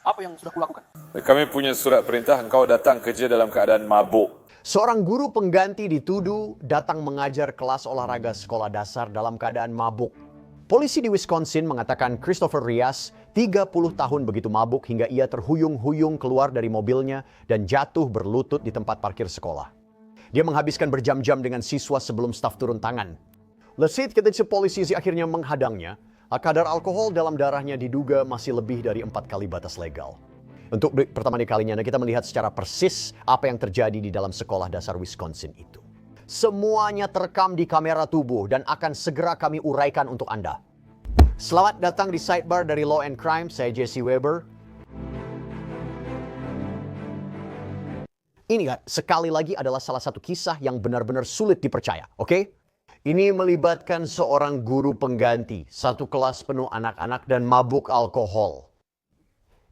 Apa yang sudah kulakukan? Kami punya surat perintah engkau datang kerja dalam keadaan mabuk. Seorang guru pengganti dituduh datang mengajar kelas olahraga sekolah dasar dalam keadaan mabuk. Polisi di Wisconsin mengatakan Christopher Rias, 30 tahun begitu mabuk hingga ia terhuyung-huyung keluar dari mobilnya dan jatuh berlutut di tempat parkir sekolah. Dia menghabiskan berjam-jam dengan siswa sebelum staf turun tangan. Lesit ketika polisi akhirnya menghadangnya, kadar alkohol dalam darahnya diduga masih lebih dari 4 kali batas legal. Untuk pertama kalinya kita melihat secara persis apa yang terjadi di dalam sekolah dasar Wisconsin itu. Semuanya terekam di kamera tubuh dan akan segera kami uraikan untuk Anda. Selamat datang di Sidebar dari Law and Crime, saya Jesse Weber. Ini sekali lagi adalah salah satu kisah yang benar-benar sulit dipercaya, oke? Ini melibatkan seorang guru pengganti, satu kelas penuh anak-anak dan mabuk alkohol.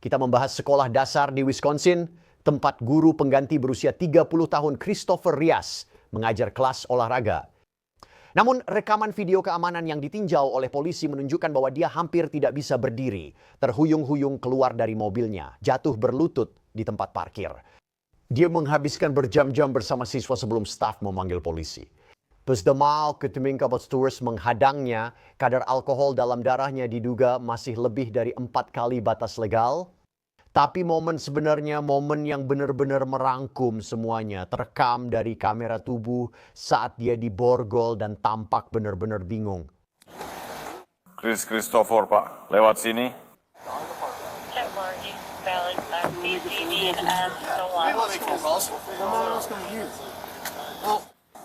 Kita membahas sekolah dasar di Wisconsin, tempat guru pengganti berusia 30 tahun Christopher Rias mengajar kelas olahraga. Namun rekaman video keamanan yang ditinjau oleh polisi menunjukkan bahwa dia hampir tidak bisa berdiri, terhuyung-huyung keluar dari mobilnya, jatuh berlutut di tempat parkir. Dia menghabiskan berjam-jam bersama siswa sebelum staf memanggil polisi. Pesdemal ketuming kapal Stewart menghadangnya, kadar alkohol dalam darahnya diduga masih lebih dari 4 kali batas legal. Tapi momen sebenarnya momen yang benar-benar merangkum semuanya, terekam dari kamera tubuh saat dia diborgol dan tampak benar-benar bingung. Christopher, Pak, lewat sini.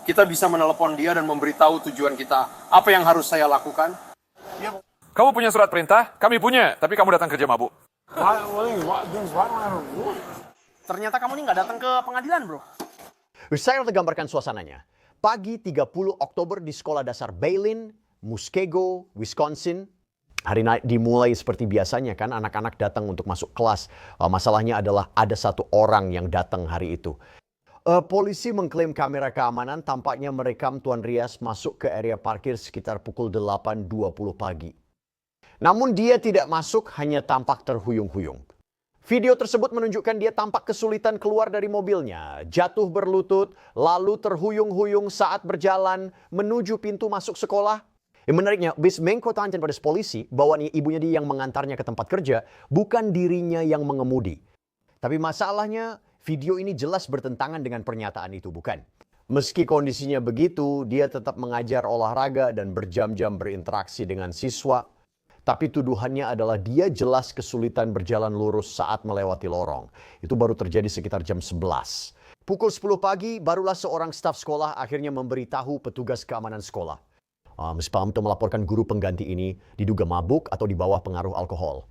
Kita bisa menelepon dia dan memberitahu tujuan kita. Apa yang harus saya lakukan? Kamu punya surat perintah? Kami punya, tapi kamu datang kerja mabuk. Ternyata kamu ini nggak datang ke pengadilan, bro. Saya gambarkan suasananya. Pagi 30 Oktober di sekolah dasar Bailyn, Muskego, Wisconsin. Hari dimulai seperti biasanya kan, anak-anak datang untuk masuk kelas. Masalahnya adalah ada satu orang yang datang hari itu. Polisi mengklaim kamera keamanan tampaknya merekam Tuan Rias masuk ke area parkir sekitar pukul 8.20 pagi. Namun dia tidak masuk, hanya tampak terhuyung-huyung. Video tersebut menunjukkan dia tampak kesulitan keluar dari mobilnya, jatuh berlutut, lalu terhuyung-huyung saat berjalan menuju pintu masuk sekolah. Yang menariknya, bis mengkotakan pada polisi bahwa ibunya dia yang mengantarnya ke tempat kerja, bukan dirinya yang mengemudi. Tapi masalahnya, video ini jelas bertentangan dengan pernyataan itu, bukan? Meski kondisinya begitu, dia tetap mengajar olahraga dan berjam-jam berinteraksi dengan siswa. Tapi tuduhannya adalah dia jelas kesulitan berjalan lurus saat melewati lorong. Itu baru terjadi sekitar jam 11. Pukul 10 pagi, barulah seorang staf sekolah akhirnya memberitahu petugas keamanan sekolah. Ms. Pamto melaporkan guru pengganti ini diduga mabuk atau di bawah pengaruh alkohol.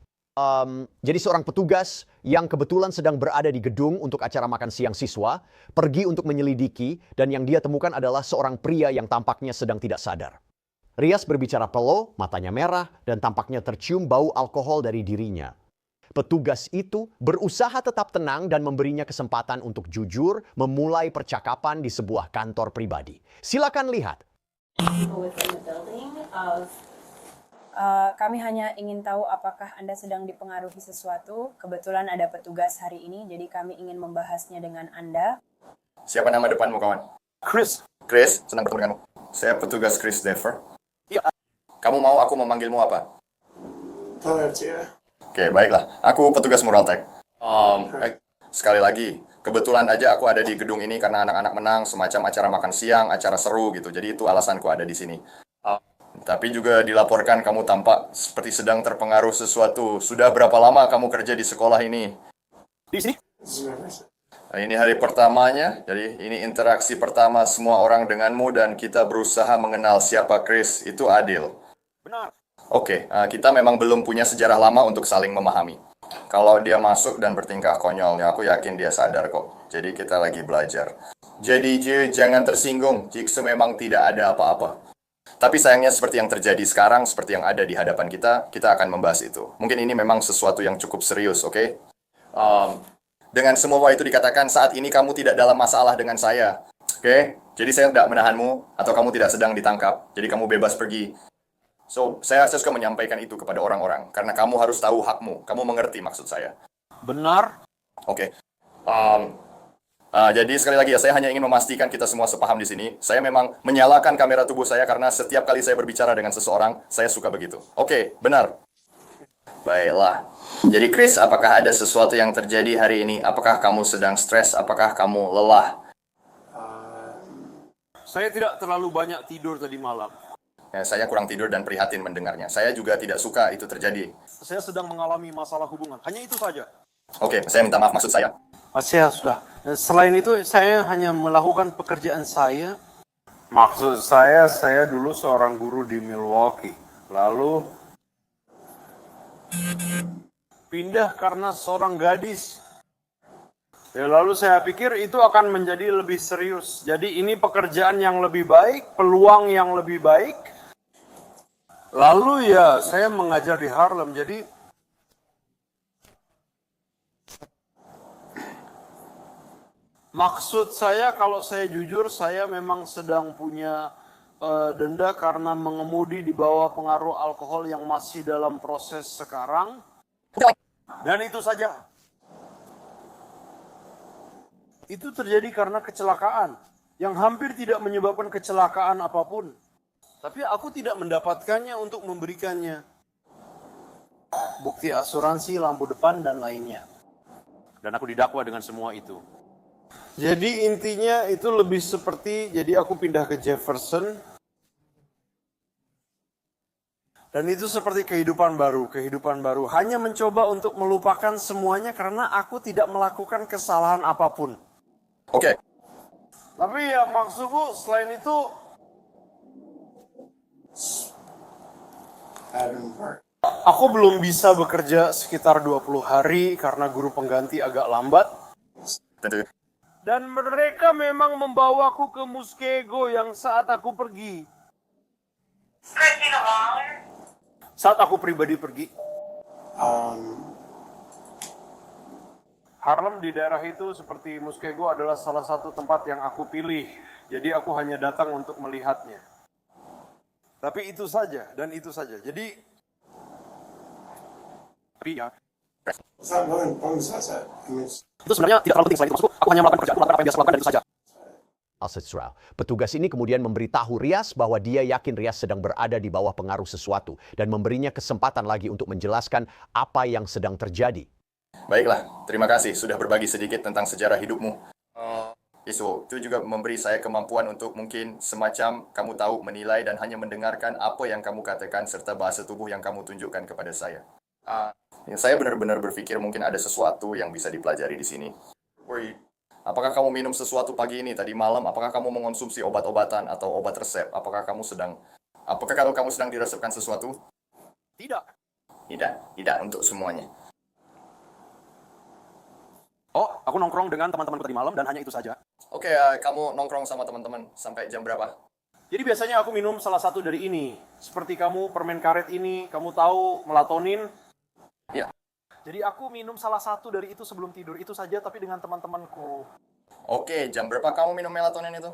Jadi seorang petugas yang kebetulan sedang berada di gedung untuk acara makan siang siswa, pergi untuk menyelidiki dan yang dia temukan adalah seorang pria yang tampaknya sedang tidak sadar. Rias berbicara pelan, matanya merah, dan tampaknya tercium bau alkohol dari dirinya. Petugas itu berusaha tetap tenang dan memberinya kesempatan untuk jujur memulai percakapan di sebuah kantor pribadi. Silakan lihat. Kami hanya ingin tahu apakah Anda sedang dipengaruhi sesuatu. Kebetulan ada petugas hari ini, jadi kami ingin membahasnya dengan Anda. Siapa nama depanmu, kawan? Chris. Chris, senang bertemu denganmu. Saya petugas Chris Dever. Iya. Kamu mau aku memanggilmu apa? Volunteer. Oke, baiklah. Aku petugas Muraltek. Sekali lagi, kebetulan aja aku ada di gedung ini karena anak-anak menang, semacam acara makan siang, acara seru gitu. Jadi itu alasanku ada di sini. Tapi juga dilaporkan kamu tampak seperti sedang terpengaruh sesuatu. Sudah berapa lama kamu kerja di sekolah ini? Di sini? Nah, ini hari pertamanya, jadi ini interaksi pertama semua orang denganmu dan kita berusaha mengenal siapa Chris. Itu adil. Benar. Oke, kita memang belum punya sejarah lama untuk saling memahami. Kalau dia masuk dan bertingkah konyol, ya aku yakin dia sadar kok. Jadi kita lagi belajar. Jadi jangan tersinggung jika memang tidak ada apa-apa. Tapi sayangnya seperti yang terjadi sekarang, seperti yang ada di hadapan kita akan membahas itu. Mungkin ini memang sesuatu yang cukup serius, oke? Dengan semua itu dikatakan, saat ini kamu tidak dalam masalah dengan saya. Oke? Jadi saya tidak menahanmu, atau kamu tidak sedang ditangkap. Jadi kamu bebas pergi. So, saya suka menyampaikan itu kepada orang-orang. Karena kamu harus tahu hakmu. Kamu mengerti maksud saya. benar. Oke. Jadi sekali lagi ya, saya hanya ingin memastikan kita semua sepaham di sini. Saya memang menyalakan kamera tubuh saya karena setiap kali saya berbicara dengan seseorang, saya suka begitu. Oke, benar. Baiklah. Jadi Chris, apakah ada sesuatu yang terjadi hari ini? Apakah kamu sedang stres? Apakah kamu lelah? Saya tidak terlalu banyak tidur tadi malam. Ya, saya kurang tidur dan prihatin mendengarnya. Saya juga tidak suka itu terjadi. Saya sedang mengalami masalah hubungan. Hanya itu saja. Oke, saya minta maaf maksud saya. Saya sudah. Selain itu, saya hanya melakukan pekerjaan saya. Maksud saya dulu seorang guru di Milwaukee. Lalu pindah karena seorang gadis. Ya, lalu saya pikir itu akan menjadi lebih serius. Jadi ini pekerjaan yang lebih baik, peluang yang lebih baik. Lalu ya, saya mengajar di Harlem. Jadi maksud saya, kalau saya jujur, saya memang sedang punya denda karena mengemudi di bawah pengaruh alkohol yang masih dalam proses sekarang. Dan itu saja. Itu terjadi karena kecelakaan yang hampir tidak menyebabkan kecelakaan apapun. Tapi aku tidak mendapatkannya untuk memberikannya. Bukti asuransi, lampu depan, dan lainnya. Dan aku didakwa dengan semua itu. Jadi intinya itu lebih seperti, jadi aku pindah ke Jefferson. Dan itu seperti kehidupan baru. Hanya mencoba untuk melupakan semuanya karena aku tidak melakukan kesalahan apapun. Oke. Tapi ya maksudku selain itu, aku belum bisa bekerja sekitar 20 hari karena guru pengganti agak lambat. Tentu. Dan mereka memang membawaku ke Muskego yang saat aku pergi. Saat aku pribadi pergi. Harlem di daerah itu seperti Muskego adalah salah satu tempat yang aku pilih. Jadi aku hanya datang untuk melihatnya. Tapi itu saja, dan itu saja. Jadi, ya, It's not really bonus asset. I mean, itu sebenarnya tidak terlalu penting. Selain itu, maksudku, aku hanya melakukan pekerjaanku, melakukan apa yang biasa lakukan, dan itu saja. Al-Sisrael. Petugas ini kemudian memberitahu Rias bahwa dia yakin Rias sedang berada di bawah pengaruh sesuatu dan memberinya kesempatan lagi untuk menjelaskan apa yang sedang terjadi. Baiklah, terima kasih sudah berbagi sedikit tentang sejarah hidupmu. Itu juga memberi saya kemampuan untuk mungkin semacam kamu tahu menilai dan hanya mendengarkan apa yang kamu katakan serta bahasa tubuh yang kamu tunjukkan kepada saya. Saya benar-benar berpikir mungkin ada sesuatu yang bisa dipelajari di sini. Apakah kamu minum sesuatu pagi ini, tadi malam? Apakah kamu mengonsumsi obat-obatan atau obat resep? Apakah kalau kamu sedang diresepkan sesuatu? Tidak. Tidak untuk semuanya. Oh, aku nongkrong dengan teman-temanku tadi malam dan hanya itu saja. Oke, kamu nongkrong sama teman-teman sampai jam berapa? Jadi biasanya aku minum salah satu dari ini. Seperti kamu permen karet ini, kamu tahu melatonin? Ya. Jadi aku minum salah satu dari itu sebelum tidur, itu saja tapi dengan teman-temanku. Oke, jam berapa kamu minum melatonin itu?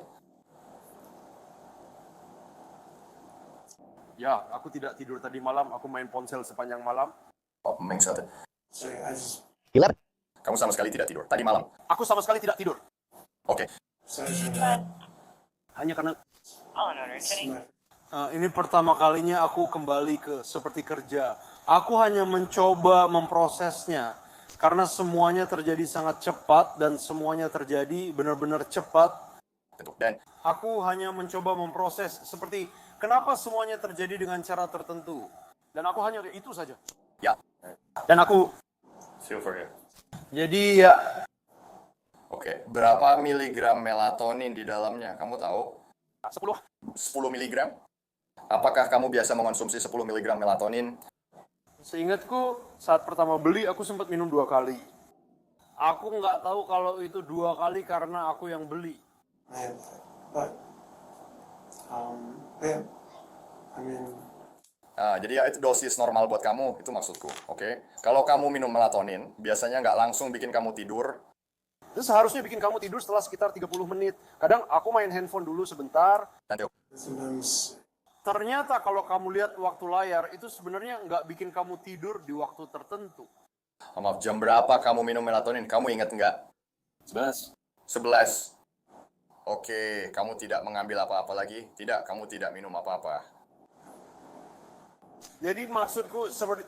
Ya, aku tidak tidur tadi malam, aku main ponsel sepanjang malam. Oh, mengsel. sorry, I just 11. Kamu sama sekali tidak tidur tadi malam. Aku sama sekali tidak tidur. Oke. sorry. Hanya karena Smart. ini pertama kalinya aku kembali ke seperti kerja. Aku hanya mencoba memprosesnya. Karena semuanya terjadi sangat cepat dan semuanya terjadi benar-benar cepat. Tentu. Dan Aku hanya mencoba memproses seperti kenapa semuanya terjadi dengan cara tertentu. Dan aku hanya itu saja. ya, Dan aku silver ya. jadi ya Oke, berapa miligram melatonin di dalamnya? Kamu tahu? 10. 10 miligram? Apakah kamu biasa mengonsumsi 10 miligram melatonin? Seingatku saat pertama beli aku sempat minum 2 kali. Aku nggak tahu kalau itu 2 kali karena aku yang beli. Man, but yeah, I mean, Jadi ya itu dosis normal buat kamu, itu maksudku, oke? Kalau kamu minum melatonin, biasanya nggak langsung bikin kamu tidur. Itu seharusnya bikin kamu tidur setelah sekitar 30 menit. Kadang aku main handphone dulu sebentar. Nanti sometimes Ternyata kalau kamu lihat waktu layar, itu sebenarnya nggak bikin kamu tidur di waktu tertentu. Oh, maaf, jam berapa kamu minum melatonin? Kamu ingat nggak? 11. 11. Oke, kamu tidak mengambil apa-apa lagi? Tidak, kamu tidak minum apa-apa. Jadi maksudku seperti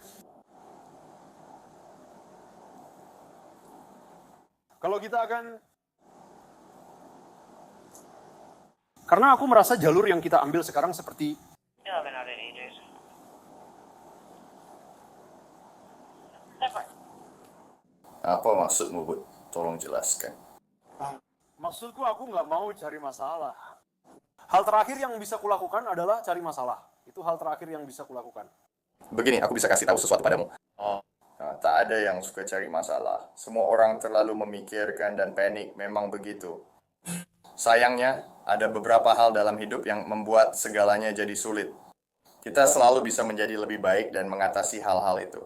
kalau kita akan karena aku merasa jalur yang kita ambil sekarang seperti Apa maksudmu, Bud? Tolong jelaskan. maksudku aku nggak mau cari masalah. Hal terakhir yang bisa kulakukan adalah cari masalah. Itu hal terakhir yang bisa kulakukan. Begini, aku bisa kasih tahu sesuatu padamu. Nah, tak ada yang suka cari masalah. Semua orang terlalu memikirkan dan panik, memang begitu. Sayangnya, ada beberapa hal dalam hidup yang membuat segalanya jadi sulit. Kita selalu bisa menjadi lebih baik dan mengatasi hal-hal itu.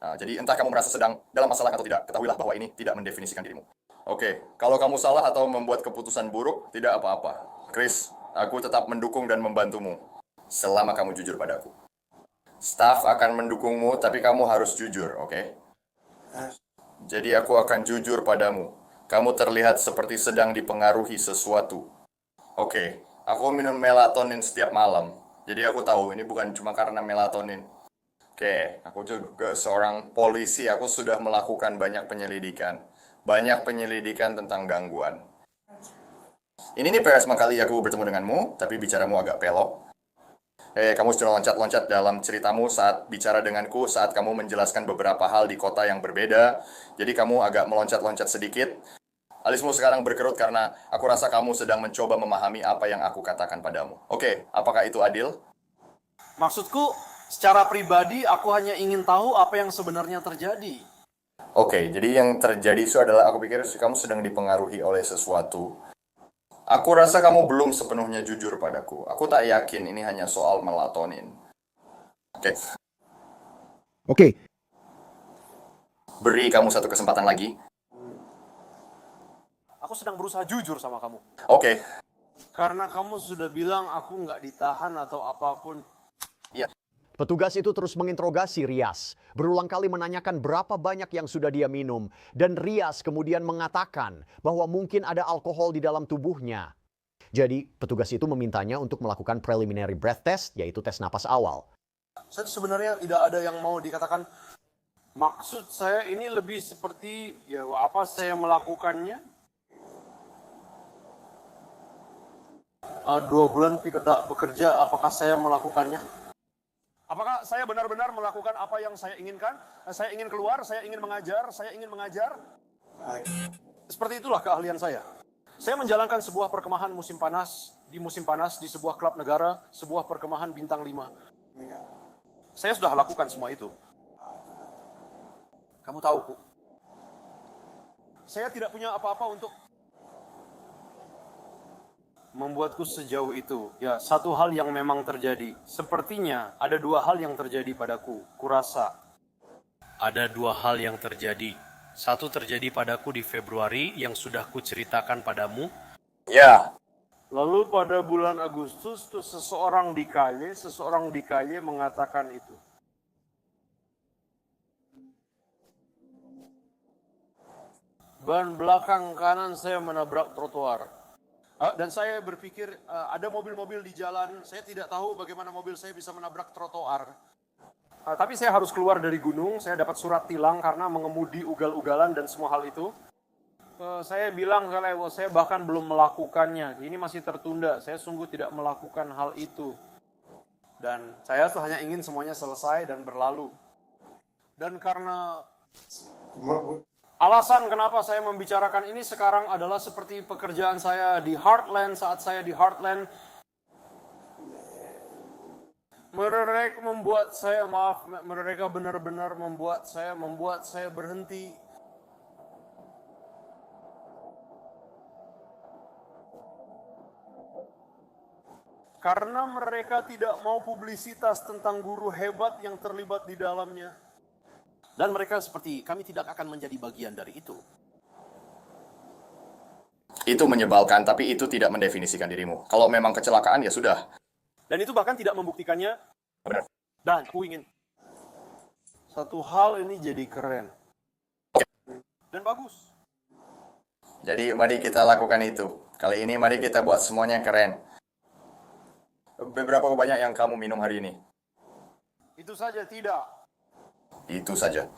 Jadi entah kamu merasa sedang dalam masalah atau tidak, ketahuilah bahwa ini tidak mendefinisikan dirimu. Oke, kalau kamu salah atau membuat keputusan buruk, tidak apa-apa. Chris, aku tetap mendukung dan membantumu. Selama kamu jujur padaku. Staff akan mendukungmu, tapi kamu harus jujur, oke? Jadi aku akan jujur padamu. Kamu terlihat seperti sedang dipengaruhi sesuatu. Oke, aku minum melatonin setiap malam. Jadi aku tahu ini bukan cuma karena melatonin. Oke, aku juga seorang polisi. Aku sudah melakukan banyak penyelidikan. Banyak penyelidikan tentang gangguan. Ini nih pertama kali aku bertemu denganmu, tapi bicaramu agak pelok. Kamu sudah loncat-loncat dalam ceritamu saat bicara denganku, saat kamu menjelaskan beberapa hal di kota yang berbeda. Jadi kamu agak meloncat-loncat sedikit. Alismu sekarang berkerut karena aku rasa kamu sedang mencoba memahami apa yang aku katakan padamu. Oke, apakah itu adil? Maksudku, secara pribadi aku hanya ingin tahu apa yang sebenarnya terjadi. Oke, jadi yang terjadi itu adalah aku pikir kamu sedang dipengaruhi oleh sesuatu. Aku rasa kamu belum sepenuhnya jujur padaku. Aku tak yakin ini hanya soal melatonin. Oke. Beri kamu satu kesempatan lagi. Aku sedang berusaha jujur sama kamu. Oke. Karena kamu sudah bilang aku nggak ditahan atau apapun. Petugas itu terus menginterogasi Rias, berulang kali menanyakan berapa banyak yang sudah dia minum, dan Rias kemudian mengatakan bahwa mungkin ada alkohol di dalam tubuhnya. Jadi, petugas itu memintanya untuk melakukan preliminary breath test, yaitu tes napas awal. Sebenarnya tidak ada yang mau dikatakan. Maksud saya ini lebih seperti, ya apa saya melakukannya? 2 bulan tidak bekerja, apakah saya melakukannya? Apakah saya benar-benar melakukan apa yang saya inginkan? Saya ingin keluar, saya ingin mengajar, saya ingin mengajar. Seperti itulah keahlian saya. Saya menjalankan sebuah perkemahan musim panas, di sebuah klub negara, sebuah perkemahan bintang 5. Saya sudah lakukan semua itu. Kamu tahu, saya tidak punya apa-apa untuk membuatku sejauh itu. Ya, satu hal yang memang terjadi. Sepertinya ada 2 hal yang terjadi padaku. Kurasa ada 2 hal yang terjadi. Satu terjadi padaku di Februari yang sudah kuceritakan padamu. Ya. Lalu pada bulan Agustus tuh seseorang di KY mengatakan itu. Ban belakang kanan saya menabrak trotoar. Dan saya berpikir ada mobil-mobil di jalan, saya tidak tahu bagaimana mobil saya bisa menabrak trotoar. Tapi saya harus keluar dari gunung, saya dapat surat tilang karena mengemudi ugal-ugalan dan semua hal itu. Saya bilang kalau saya bahkan belum melakukannya, ini masih tertunda, saya sungguh tidak melakukan hal itu. Dan saya hanya ingin semuanya selesai dan berlalu. Dan karena alasan kenapa saya membicarakan ini sekarang adalah seperti pekerjaan saya di Heartland. Saat saya di Heartland, mereka benar-benar membuat saya berhenti. Karena mereka tidak mau publisitas tentang guru hebat yang terlibat di dalamnya. Dan mereka seperti, kami tidak akan menjadi bagian dari itu. Itu menyebalkan, tapi itu tidak mendefinisikan dirimu. Kalau memang kecelakaan, ya sudah. Dan itu bahkan tidak membuktikannya. Benar. Dan aku ingin. satu hal ini jadi keren. Dan bagus. Jadi mari kita lakukan itu. Kali ini mari kita buat semuanya keren. Beberapa banyak yang kamu minum hari ini? Itu saja tidak. Itu saja.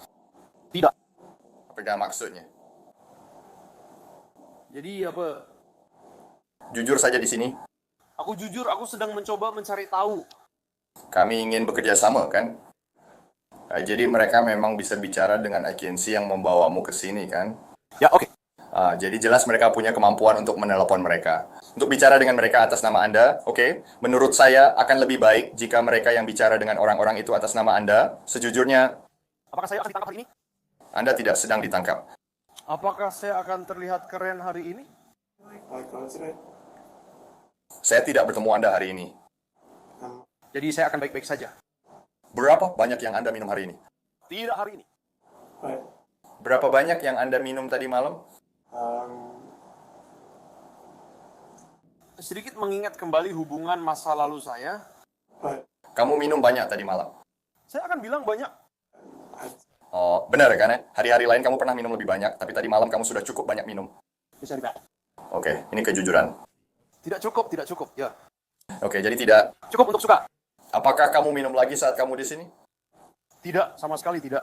Tidak. Apa maksudnya? Jadi apa? Jujur saja di sini. Aku jujur, aku sedang mencoba mencari tahu. Kami ingin bekerja sama, kan? Jadi mereka memang bisa bicara dengan agensi yang membawamu ke sini, kan? Ya, oke. Jadi jelas mereka punya kemampuan untuk menelepon mereka. Untuk bicara dengan mereka atas nama Anda, oke. Menurut saya akan lebih baik jika mereka yang bicara dengan orang-orang itu atas nama Anda. Sejujurnya, Apakah saya akan ditangkap hari ini? Anda tidak sedang ditangkap. Apakah saya akan terlihat keren hari ini? Like today. Saya tidak bertemu Anda hari ini. Jadi saya akan baik-baik saja. Berapa banyak yang Anda minum hari ini? Tidak hari ini. But Berapa banyak yang Anda minum tadi malam? Sedikit mengingat kembali hubungan masa lalu saya. but Kamu minum banyak tadi malam. Saya akan bilang banyak. Oh, benar kan ya? Hari-hari lain kamu pernah minum lebih banyak, tapi tadi malam kamu sudah cukup banyak minum. Bisa dibayar. Oke, ini kejujuran. Tidak cukup. Ya. Oke, jadi tidak. Cukup untuk suka. Apakah kamu minum lagi saat kamu di sini? Tidak, sama sekali tidak.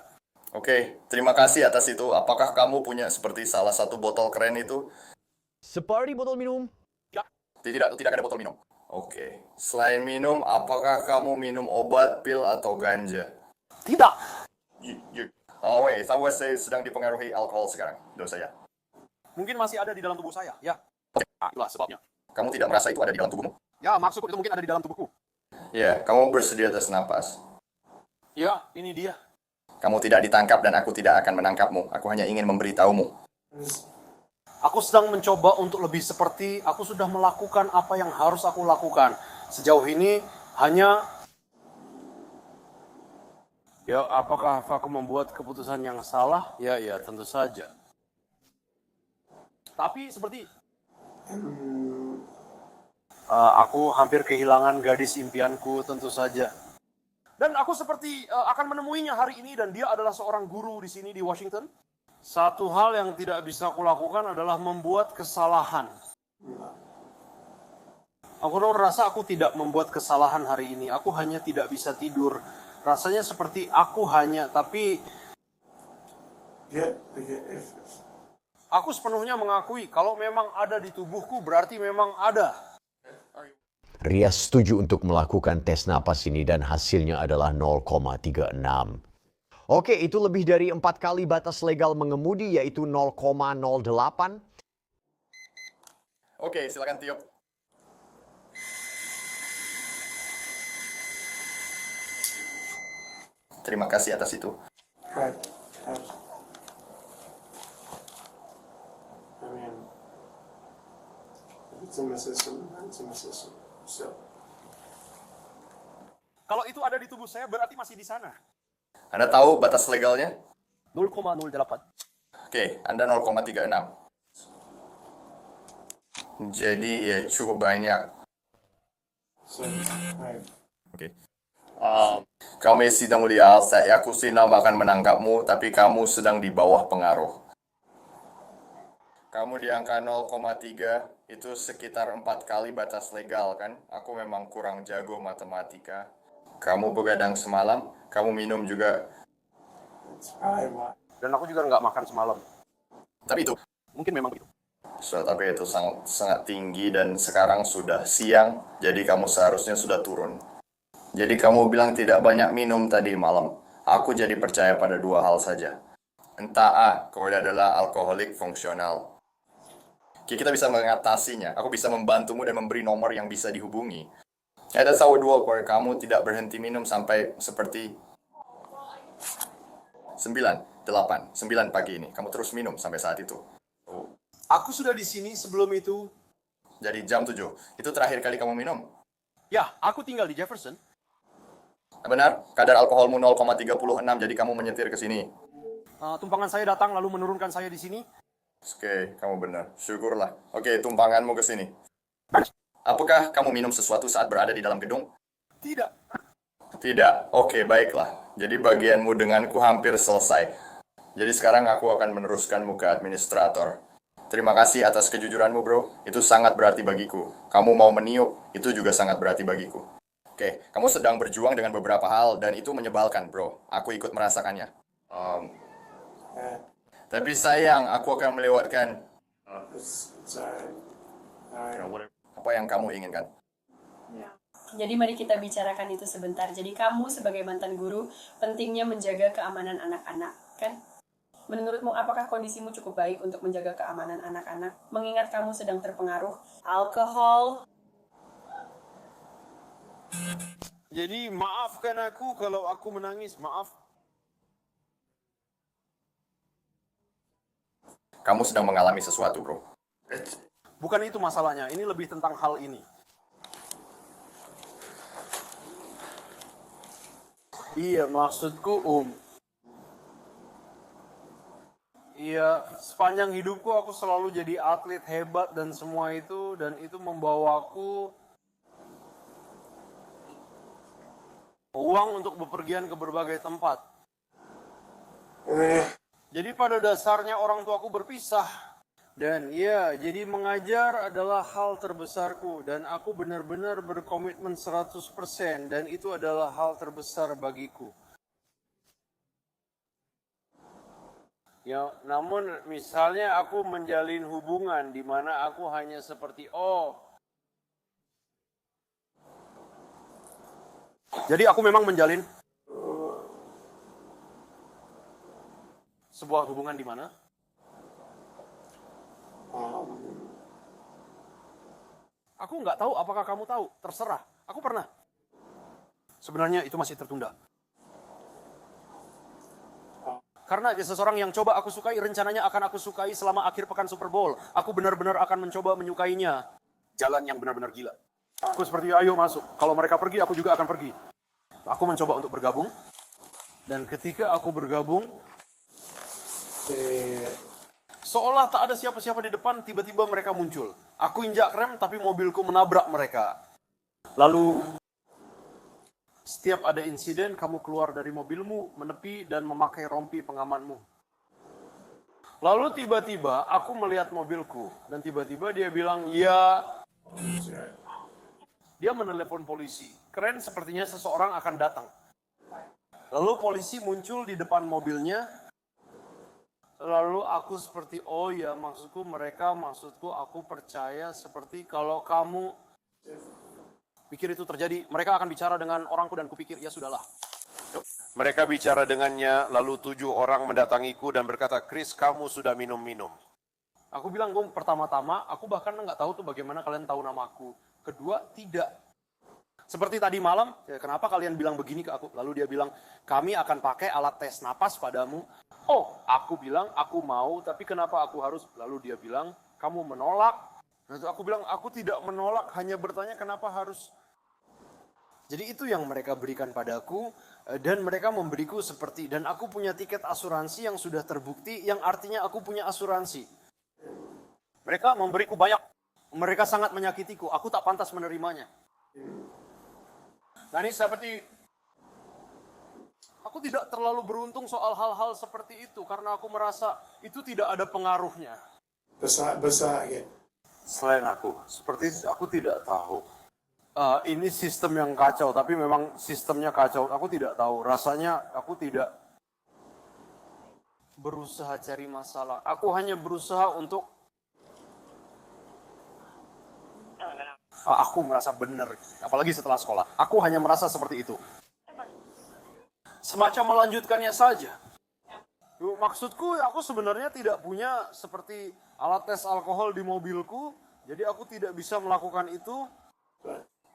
Oke, terima kasih atas itu. Apakah kamu punya seperti salah satu botol keren itu? Seperti botol minum. Tidak ada botol minum. Oke, selain minum, apakah kamu minum obat, pil, atau ganja? Tidak. Oh wait, saya sedang dipengaruhi alkohol sekarang. Dosa ya. Mungkin masih ada di dalam tubuh saya. Ya. Itulah sebabnya. Kamu tidak merasa itu ada di dalam tubuhmu? Ya, maksudku itu mungkin ada di dalam tubuhku. Ya, kamu bersedia tes napas. Ya, ini dia. Kamu tidak ditangkap dan aku tidak akan menangkapmu. Aku hanya ingin memberitahumu. Aku sedang mencoba untuk lebih seperti aku sudah melakukan apa yang harus aku lakukan. Sejauh ini hanya ya, apakah aku membuat keputusan yang salah? Ya, tentu saja. Tapi seperti aku hampir kehilangan gadis impianku tentu saja. Dan aku seperti akan menemuinya hari ini dan dia adalah seorang guru di sini di Washington. Satu hal yang tidak bisa aku lakukan adalah membuat kesalahan. Aku merasa aku tidak membuat kesalahan hari ini. Aku hanya tidak bisa tidur. Rasanya seperti aku hanya, tapi aku sepenuhnya mengakui kalau memang ada di tubuhku berarti memang ada. Ria setuju untuk melakukan tes napas ini dan hasilnya adalah 0,36. Oke, itu lebih dari 4 kali batas legal mengemudi yaitu 0,08. Oke, silakan tiup. Terima kasih atas itu. right. I mean, if it's in my system, then it's in my system. So Kalau itu ada di tubuh saya berarti masih di sana. Anda tahu batas legalnya? 0,08. Oke, Anda 0,36. Jadi ya cukup banyak. so right. Oke. Kami sedang melihat, aku tidak akan menangkapmu, tapi kamu sedang di bawah pengaruh. Kamu di angka 0,3, itu sekitar 4 kali batas legal kan? Aku memang kurang jago matematika. Kamu begadang semalam, kamu minum juga. That's probably why. Dan aku juga nggak makan semalam. Tapi itu, Mungkin memang begitu. tapi itu sangat tinggi dan sekarang sudah siang, jadi kamu seharusnya sudah turun. Jadi kamu bilang tidak banyak minum tadi malam. Aku jadi percaya pada 2 hal saja. Entah kau adalah alkoholik fungsional. Kita bisa mengatasinya. Aku bisa membantumu dan memberi nomor yang bisa dihubungi. Ada tahu 2 kalau kamu tidak berhenti minum sampai seperti 9 pagi ini. Kamu terus minum sampai saat itu. Aku sudah di sini sebelum itu. Jadi jam 7. Itu terakhir kali kamu minum. Ya, aku tinggal di Jefferson. Benar, kadar alkoholmu 0,36, jadi kamu menyetir ke sini. Tumpangan saya datang lalu menurunkan saya di sini. Oke, kamu benar. Syukurlah. Oke, tumpanganmu ke sini. Apakah kamu minum sesuatu saat berada di dalam gedung? Tidak. Tidak. Oke, baiklah. Jadi bagianmu denganku hampir selesai. Jadi sekarang aku akan meneruskanmu ke administrator. Terima kasih atas kejujuranmu, bro. Itu sangat berarti bagiku. Kamu mau meniup, itu juga sangat berarti bagiku. Oke, kamu sedang berjuang dengan beberapa hal, dan itu menyebalkan, bro. Aku ikut merasakannya. Tapi sayang, aku akan melewatkan It's alright. apa yang kamu inginkan. Jadi mari kita bicarakan itu sebentar. Jadi kamu sebagai mantan guru pentingnya menjaga keamanan anak-anak, kan? Menurutmu apakah kondisimu cukup baik untuk menjaga keamanan anak-anak? Mengingat kamu sedang terpengaruh alkohol. Jadi maafkan aku kalau aku menangis, maaf. Kamu sedang mengalami sesuatu, bro. Bukan itu masalahnya, ini lebih tentang hal ini. Iya, maksudku iya, sepanjang hidupku aku selalu jadi atlet hebat dan semua itu, dan itu membawaku uang untuk bepergian ke berbagai tempat. Jadi pada dasarnya orang tuaku berpisah. Dan ya, jadi mengajar adalah hal terbesarku. Dan aku benar-benar berkomitmen 100%. Dan itu adalah hal terbesar bagiku. Ya, namun misalnya aku menjalin hubungan di mana aku hanya seperti, jadi aku memang menjalin sebuah hubungan di mana aku nggak tahu apakah kamu tahu, terserah. Aku pernah. Sebenarnya itu masih tertunda. Karena ada seseorang yang coba aku sukai, rencananya akan aku sukai selama akhir pekan Super Bowl. Aku benar-benar akan mencoba menyukainya. Jalan yang benar-benar gila. Aku seperti, ayo masuk. Kalau mereka pergi, aku juga akan pergi. Aku mencoba untuk bergabung. Dan ketika aku bergabung, seolah tak ada siapa-siapa di depan, tiba-tiba mereka muncul. Aku injak rem, tapi mobilku menabrak mereka. Lalu, setiap ada insiden, kamu keluar dari mobilmu, menepi, dan memakai rompi pengamanmu. Lalu tiba-tiba, aku melihat mobilku. Dan tiba-tiba dia bilang, ya. Dia menelepon polisi. Keren, sepertinya seseorang akan datang. Lalu polisi muncul di depan mobilnya. Lalu aku seperti, oh ya, maksudku aku percaya seperti kalau kamu pikir itu terjadi, mereka akan bicara dengan orangku dan kupikir, ya sudahlah. Mereka bicara dengannya, lalu 7 orang mendatangiku dan berkata, Chris, kamu sudah minum-minum. Aku bilang, pertama-tama, aku bahkan nggak tahu tuh bagaimana kalian tahu namaku. Kedua, tidak. Seperti tadi malam, ya, kenapa kalian bilang begini ke aku? Lalu dia bilang, kami akan pakai alat tes napas padamu. Oh, aku bilang, aku mau, tapi kenapa aku harus? Lalu dia bilang, kamu menolak. Lalu aku bilang, aku tidak menolak, hanya bertanya kenapa harus. Jadi itu yang mereka berikan padaku, dan mereka memberiku seperti, dan aku punya tiket asuransi yang sudah terbukti, yang artinya aku punya asuransi. Mereka memberiku banyak, mereka sangat menyakitiku, aku tak pantas menerimanya. Nah ini seperti, aku tidak terlalu beruntung soal hal-hal seperti itu, karena aku merasa itu tidak ada pengaruhnya. Besar ya. Selain aku, seperti aku tidak tahu. Ini sistem yang kacau, tapi memang sistemnya kacau. Aku tidak tahu, rasanya aku tidak berusaha cari masalah. Aku hanya berusaha untuk aku merasa benar, apalagi setelah sekolah. Aku hanya merasa seperti itu. Semacam melanjutkannya saja. Maksudku, aku sebenarnya tidak punya seperti alat tes alkohol di mobilku, jadi aku tidak bisa melakukan itu.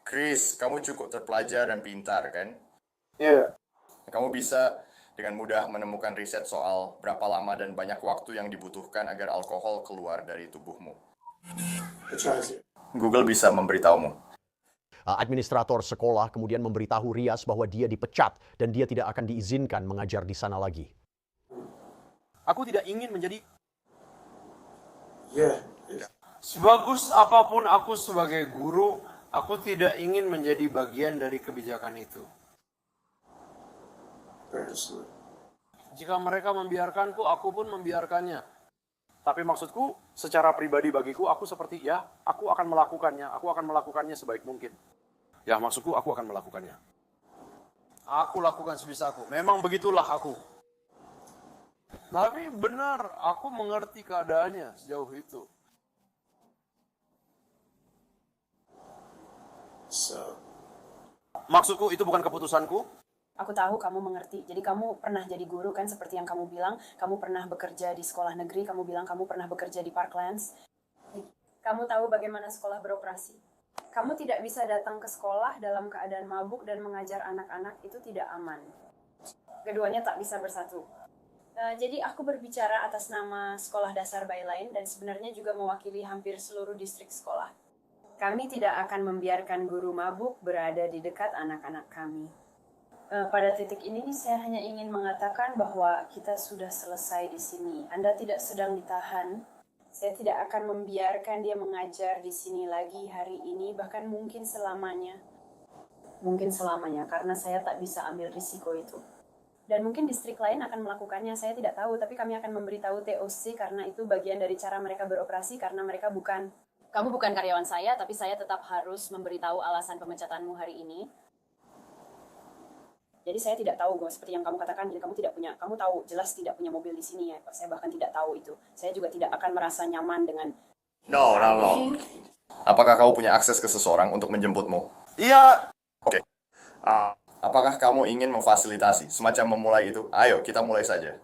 Chris, kamu cukup terpelajar dan pintar, kan? Iya. Kamu bisa dengan mudah menemukan riset soal berapa lama dan banyak waktu yang dibutuhkan agar alkohol keluar dari tubuhmu. Google bisa memberitahumu. Administrator sekolah kemudian memberitahu Rias bahwa dia dipecat dan dia tidak akan diizinkan mengajar di sana lagi. Aku tidak ingin menjadi Yeah. sebagus apapun aku sebagai guru, aku tidak ingin menjadi bagian dari kebijakan itu. earnestly. Jika mereka membiarkanku, aku pun membiarkannya. Tapi maksudku, secara pribadi bagiku, aku seperti, ya, aku akan melakukannya. Aku akan melakukannya sebaik mungkin. Ya, maksudku, aku akan melakukannya. Aku lakukan sebisaku. Memang begitulah aku. Tapi benar, aku mengerti keadaannya sejauh itu. So, Maksudku, itu bukan keputusanku. Aku tahu kamu mengerti. Jadi kamu pernah jadi guru kan seperti yang kamu bilang. Kamu pernah bekerja di sekolah negeri. Kamu bilang kamu pernah bekerja di Parklands. Kamu tahu bagaimana sekolah beroperasi. Kamu tidak bisa datang ke sekolah dalam keadaan mabuk dan mengajar anak-anak. Itu tidak aman. Keduanya tak bisa bersatu. Jadi aku berbicara atas nama Sekolah Dasar Byline dan sebenarnya juga mewakili hampir seluruh distrik sekolah. Kami tidak akan membiarkan guru mabuk berada di dekat anak-anak kami. Pada titik ini saya hanya ingin mengatakan bahwa kita sudah selesai di sini. Anda tidak sedang ditahan. Saya tidak akan membiarkan dia mengajar di sini lagi hari ini, bahkan mungkin selamanya. Mungkin selamanya, karena saya tak bisa ambil risiko itu. Dan mungkin distrik lain akan melakukannya, saya tidak tahu, tapi kami akan memberitahu TOC karena itu bagian dari cara mereka beroperasi, karena mereka bukan, kamu bukan karyawan saya, tapi saya tetap harus memberitahu alasan pemecatanmu hari ini. Jadi saya tidak tahu, seperti yang kamu katakan, jadi kamu tahu jelas tidak punya mobil di sini ya. Saya bahkan tidak tahu itu. Saya juga tidak akan merasa nyaman dengan. No. Apakah kamu punya akses ke seseorang untuk menjemputmu? Iya, Oke. Apakah kamu ingin memfasilitasi, semacam memulai itu? Ayo, kita mulai saja.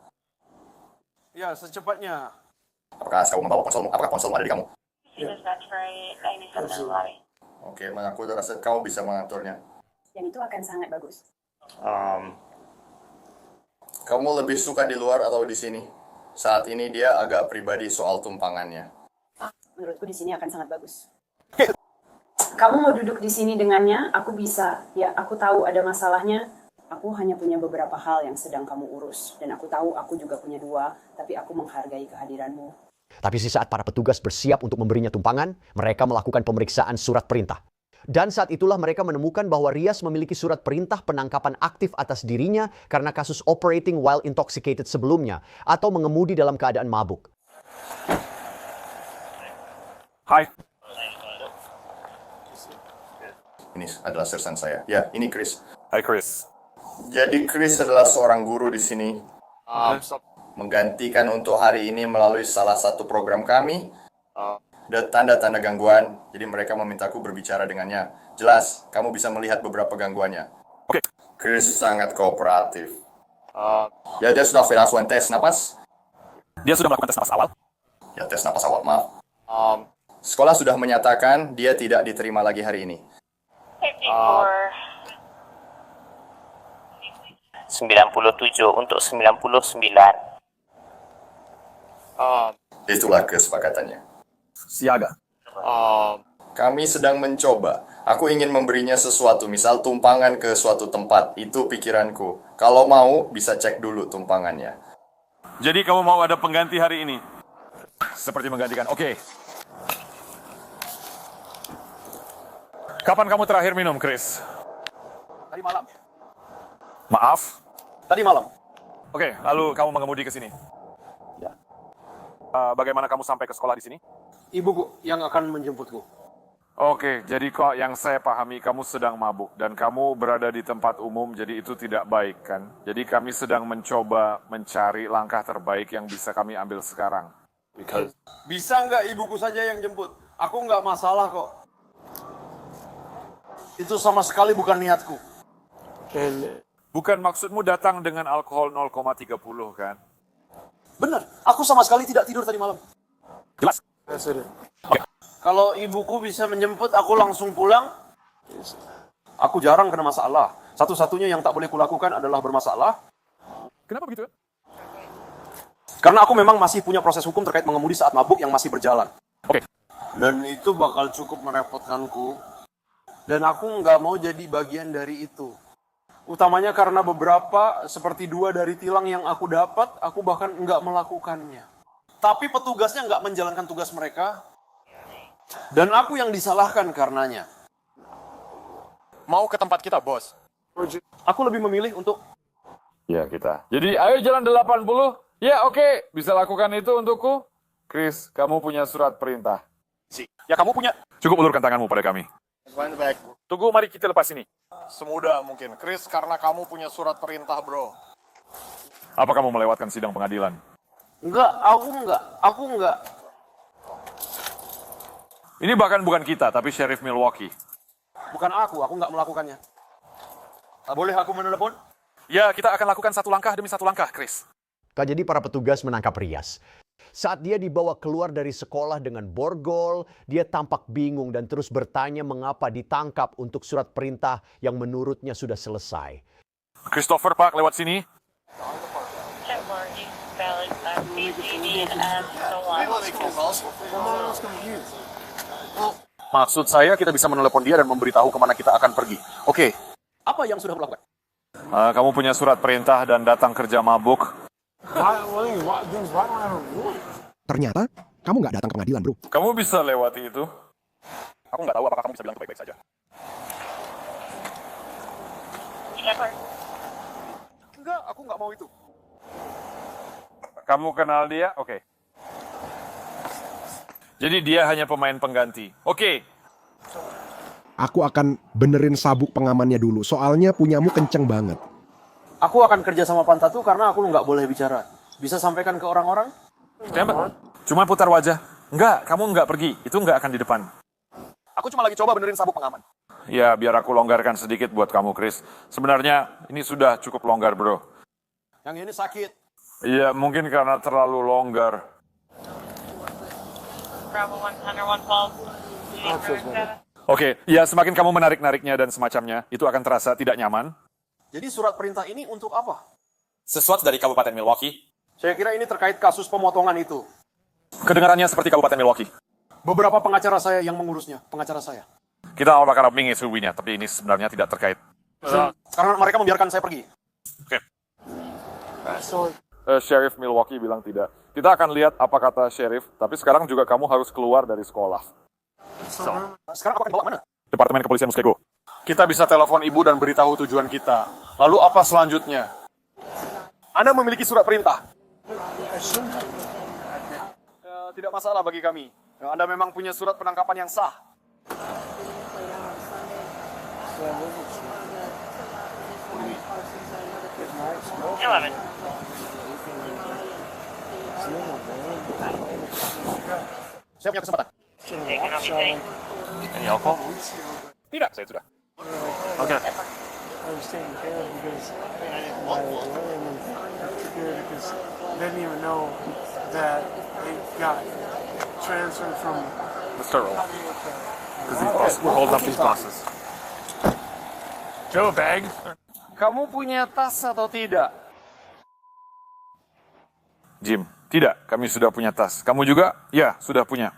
ya secepatnya. Apakah kamu membawa konsolmu? Apakah konsolmu ada di kamu? Oke, aku rasa kamu bisa mengaturnya. Yang itu akan sangat bagus. Kamu lebih suka di luar atau di sini? Saat ini dia agak pribadi soal tumpangannya. Menurutku di sini akan sangat bagus. Kamu mau duduk di sini dengannya? Aku bisa. Ya, aku tahu ada masalahnya. Aku hanya punya beberapa hal yang sedang kamu urus. Dan aku tahu aku juga punya dua, tapi aku menghargai kehadiranmu. Tapi saat para petugas bersiap untuk memberinya tumpangan, mereka melakukan pemeriksaan surat perintah. Dan saat itulah mereka menemukan bahwa Rias memiliki surat perintah penangkapan aktif atas dirinya karena kasus operating while intoxicated sebelumnya atau mengemudi dalam keadaan mabuk. Hai. Ini adalah sersan saya. Ya, ini Chris. Hai Chris. Jadi Chris adalah seorang guru di sini. Menggantikan untuk hari ini melalui salah satu program kami. Ada tanda-tanda gangguan, jadi mereka memintaku berbicara dengannya. Jelas, kamu bisa melihat beberapa gangguannya. Oke. Chris sangat kooperatif. Ya, dia sudah melakukan tes napas. Dia sudah melakukan tes napas awal. Ya, tes napas awal, maaf. Sekolah sudah menyatakan dia tidak diterima lagi hari ini. 97 untuk 99. Itulah kesepakatannya. Siaga. Kami sedang mencoba. Aku ingin memberinya sesuatu, misal tumpangan ke suatu tempat. Itu pikiranku. Kalau mau, bisa cek dulu tumpangannya. Jadi kamu mau ada pengganti hari ini? Seperti menggantikan. Oke. Kapan kamu terakhir minum, Chris? Tadi malam. Maaf. Tadi malam. Oke, lalu kamu mengemudi ke sini. Ya. Bagaimana kamu sampai ke sekolah di sini? Ibuku yang akan menjemputku. Oke, jadi kok yang saya pahami kamu sedang mabuk dan kamu berada di tempat umum, jadi itu tidak baik kan? Jadi kami sedang mencoba mencari langkah terbaik yang bisa kami ambil sekarang. Bisa nggak ibuku saja yang jemput? Aku nggak masalah kok. Itu sama sekali bukan niatku. Bukan maksudmu datang dengan alkohol 0,30 kan? Benar, aku sama sekali tidak tidur tadi malam. Jelas. Kalau ibuku bisa menjemput, aku langsung pulang. Aku jarang kena masalah. Satu-satunya yang tak boleh kulakukan adalah bermasalah. Kenapa begitu? Karena aku memang masih punya proses hukum terkait mengemudi saat mabuk yang masih berjalan. Oke. Dan itu bakal cukup merepotkanku. Dan aku nggak mau jadi bagian dari itu. Utamanya karena beberapa, seperti 2 dari tilang yang aku dapat, aku bahkan nggak melakukannya. Tapi petugasnya nggak menjalankan tugas mereka. Dan aku yang disalahkan karenanya. Mau ke tempat kita, bos. Aku lebih memilih untuk Ya, kita. Jadi, ayo jalan 80. Ya, oke. Bisa lakukan itu untukku. Chris, kamu punya surat perintah. Ya kamu punya. Cukup ulurkan tanganmu pada kami. Tunggu, mari kita lepas ini. Semudah mungkin. Chris, karena kamu punya surat perintah, bro. Apa kamu melewatkan sidang pengadilan? Aku enggak. Ini bahkan bukan kita, tapi Sheriff Milwaukee. Bukan aku enggak melakukannya. Boleh aku menelepon? Ya, kita akan lakukan satu langkah demi satu langkah, Chris. Jadi para petugas menangkap Rias. Saat dia dibawa keluar dari sekolah dengan borgol, dia tampak bingung dan terus bertanya mengapa ditangkap untuk surat perintah yang menurutnya sudah selesai. Christopher, Pak, lewat sini. Maksud saya kita bisa menelepon dia dan memberitahu kemana kita akan pergi. Oke. Apa yang sudah melakukan? Kamu punya surat perintah dan datang kerja mabuk. Ternyata kamu nggak datang ke pengadilan, bro. Kamu bisa lewati itu. Aku nggak tahu apakah kamu bisa bilang itu baik-baik saja. Enggak, aku nggak mau itu. Kamu kenal dia? Oke. Jadi dia hanya pemain pengganti. Oke. Aku akan benerin sabuk pengamannya dulu, soalnya punyamu kenceng banget. Aku akan kerja sama Pantatu karena aku nggak boleh bicara. Bisa sampaikan ke orang-orang? Tembak. Cuma putar wajah. Enggak, kamu enggak pergi. Itu enggak akan di depan. Aku cuma lagi coba benerin sabuk pengaman. Ya, biar aku longgarkan sedikit buat kamu, Chris. Sebenarnya ini sudah cukup longgar, bro. Yang ini sakit. Iya, mungkin karena terlalu longgar. Bravo 100, 112. Oke, ya semakin kamu menarik-nariknya dan semacamnya, itu akan terasa tidak nyaman. Jadi surat perintah ini untuk apa? Sesuatu dari Kabupaten Milwaukee. Saya kira ini terkait kasus pemotongan itu. Kedengarannya seperti Kabupaten Milwaukee. Beberapa pengacara saya yang mengurusnya, pengacara saya. Kita akan mengisuinya, tapi ini sebenarnya tidak terkait. Karena mereka membiarkan saya pergi. Oke. Sheriff Milwaukee bilang tidak. Kita akan lihat apa kata Sheriff, tapi sekarang juga kamu harus keluar dari sekolah. Sekarang aku akan bawa mana? Departemen Kepolisian Muskego. Kita bisa telepon ibu dan beritahu tujuan kita. Lalu apa selanjutnya? Anda memiliki surat perintah. Tidak masalah bagi kami. Anda memang punya surat penangkapan yang sah. Saya punya kesempatan. Ini alkohol? Tidak, saya sudah. Oke. I was taken care of because I didn't buy it and because they didn't even know that it got transferred from Mr. Roll. We're holding up these boxes. Joe bag. Kamu punya tas atau tidak? Jim, tidak. Kami sudah punya tas. Kamu juga? Ya, sudah punya.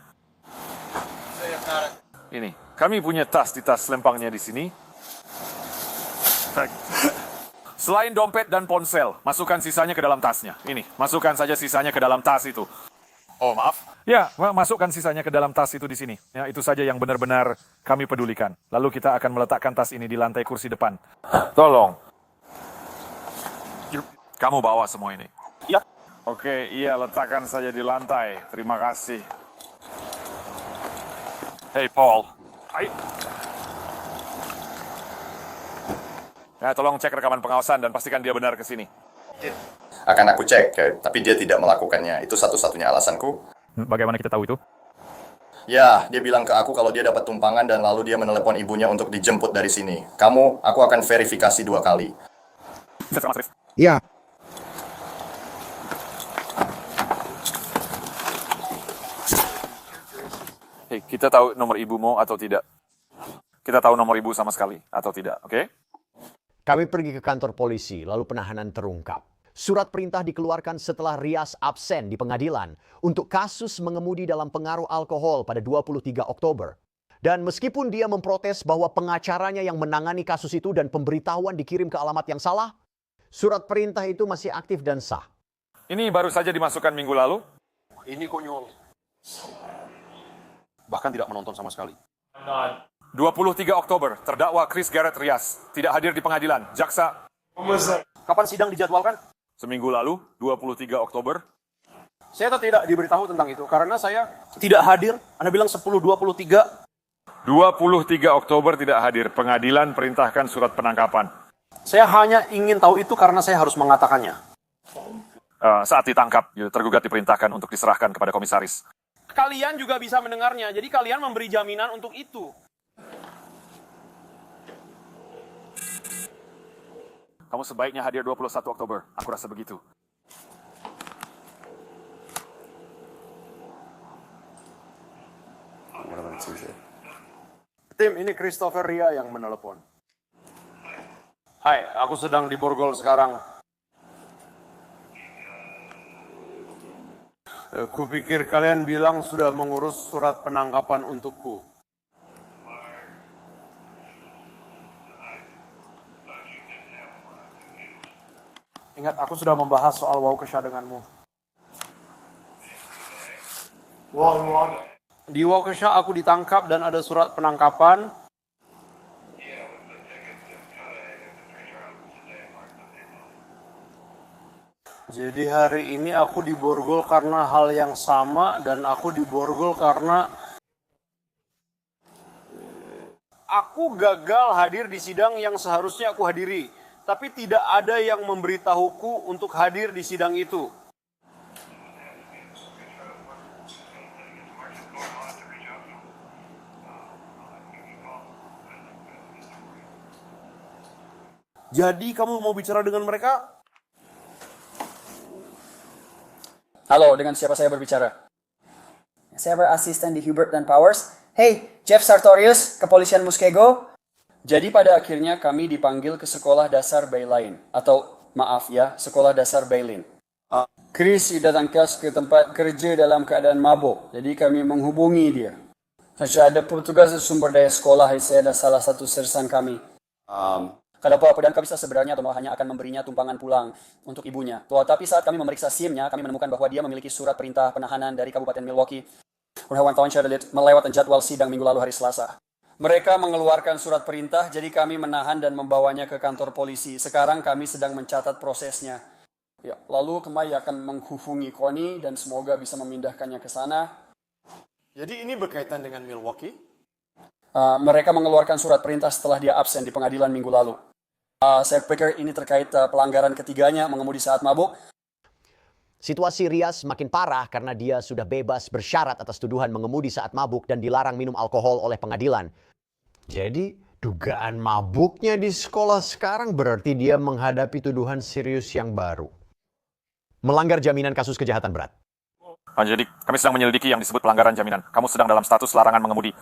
Ini, kami punya tas di tas lempangnya di sini. Selain dompet dan ponsel, masukkan sisanya ke dalam tasnya. Ini, masukkan saja sisanya ke dalam tas itu. Oh, maaf. Ya, masukkan sisanya ke dalam tas itu di sini. Ya, itu saja yang benar-benar kami pedulikan. Lalu kita akan meletakkan tas ini di lantai kursi depan. Tolong. Kamu bawa semua ini. Ya. Oke, iya, letakkan saja di lantai. Terima kasih. Hey, Paul. Hai. Ya, tolong cek rekaman pengawasan dan pastikan dia benar ke sini. Akan aku cek, tapi dia tidak melakukannya. Itu satu-satunya alasanku. Bagaimana kita tahu itu? Ya, dia bilang ke aku kalau dia dapat tumpangan dan lalu dia menelepon ibunya untuk dijemput dari sini. Aku akan verifikasi 2 kali. Iya, Hei, kita tahu nomor ibumu atau tidak? Kita tahu nomor ibu sama sekali atau tidak, oke? Kami pergi ke kantor polisi, lalu penahanan terungkap. Surat perintah dikeluarkan setelah Rias absen di pengadilan untuk kasus mengemudi dalam pengaruh alkohol pada 23 Oktober. Dan meskipun dia memprotes bahwa pengacaranya yang menangani kasus itu dan pemberitahuan dikirim ke alamat yang salah, surat perintah itu masih aktif dan sah. Ini baru saja dimasukkan minggu lalu. Ini konyol. Bahkan tidak menonton sama sekali. 23 Oktober, terdakwa Chris Garrett Rias tidak hadir di pengadilan. Jaksa Kapan sidang dijadwalkan? Seminggu lalu, 23 Oktober. Saya tidak diberitahu tentang itu karena saya tidak hadir. Anda bilang 10.23. 23 Oktober tidak hadir. Pengadilan perintahkan surat penangkapan. Saya hanya ingin tahu itu karena saya harus mengatakannya. Saat ditangkap, tergugat diperintahkan untuk diserahkan kepada komisaris. Kalian juga bisa mendengarnya, jadi kalian memberi jaminan untuk itu. Kamu sebaiknya hadir 21 Oktober. Aku rasa begitu. Tim, ini Christopher Ria yang menelepon. Hai, aku sedang di Borgol sekarang. Kupikir kalian bilang sudah mengurus surat penangkapan untukku. Ingat, aku sudah membahas soal Waukesha denganmu. Di Waukesha aku ditangkap dan ada surat penangkapan. Jadi hari ini aku di Borgol karena hal yang sama dan aku di Borgol karena aku gagal hadir di sidang yang seharusnya aku hadiri. Tapi tidak ada yang memberitahuku untuk hadir di sidang itu. Jadi kamu mau bicara dengan mereka? Halo, dengan siapa saya berbicara? Saya berasisten di Hubert dan Powers. Hey, Jeff Sartorius, Kepolisian Muskego. Jadi pada akhirnya kami dipanggil ke Sekolah Dasar Baylin. Atau, maaf ya, Sekolah Dasar Baylin. Chris didatangkan ke tempat kerja dalam keadaan mabuk. Jadi kami menghubungi dia. Saya ada petugas sumber daya sekolah, saya ada salah satu sersan kami. Kalau apa dan kami sebenarnya atau hanya akan memberinya tumpangan pulang untuk ibunya. Tapi saat kami memeriksa SIM-nya, kami menemukan bahwa dia memiliki surat perintah penahanan dari Kabupaten Milwaukee. Melewat jadwal sidang minggu lalu hari Selasa. Mereka mengeluarkan surat perintah, jadi kami menahan dan membawanya ke kantor polisi. Sekarang kami sedang mencatat prosesnya. Ya, lalu kami akan menghubungi Connie dan semoga bisa memindahkannya ke sana. Jadi ini berkaitan dengan Milwaukee? Mereka mengeluarkan surat perintah setelah dia absen di pengadilan minggu lalu. Saya pikir ini terkait pelanggaran ketiganya, mengemudi saat mabuk. Situasi Ria semakin parah karena dia sudah bebas bersyarat atas tuduhan mengemudi saat mabuk dan dilarang minum alkohol oleh pengadilan. Jadi, dugaan mabuknya di sekolah sekarang berarti dia menghadapi tuduhan serius yang baru. Melanggar jaminan kasus kejahatan berat. Jadi, kami sedang menyelidiki yang disebut pelanggaran jaminan. Kamu sedang dalam status larangan mengemudi.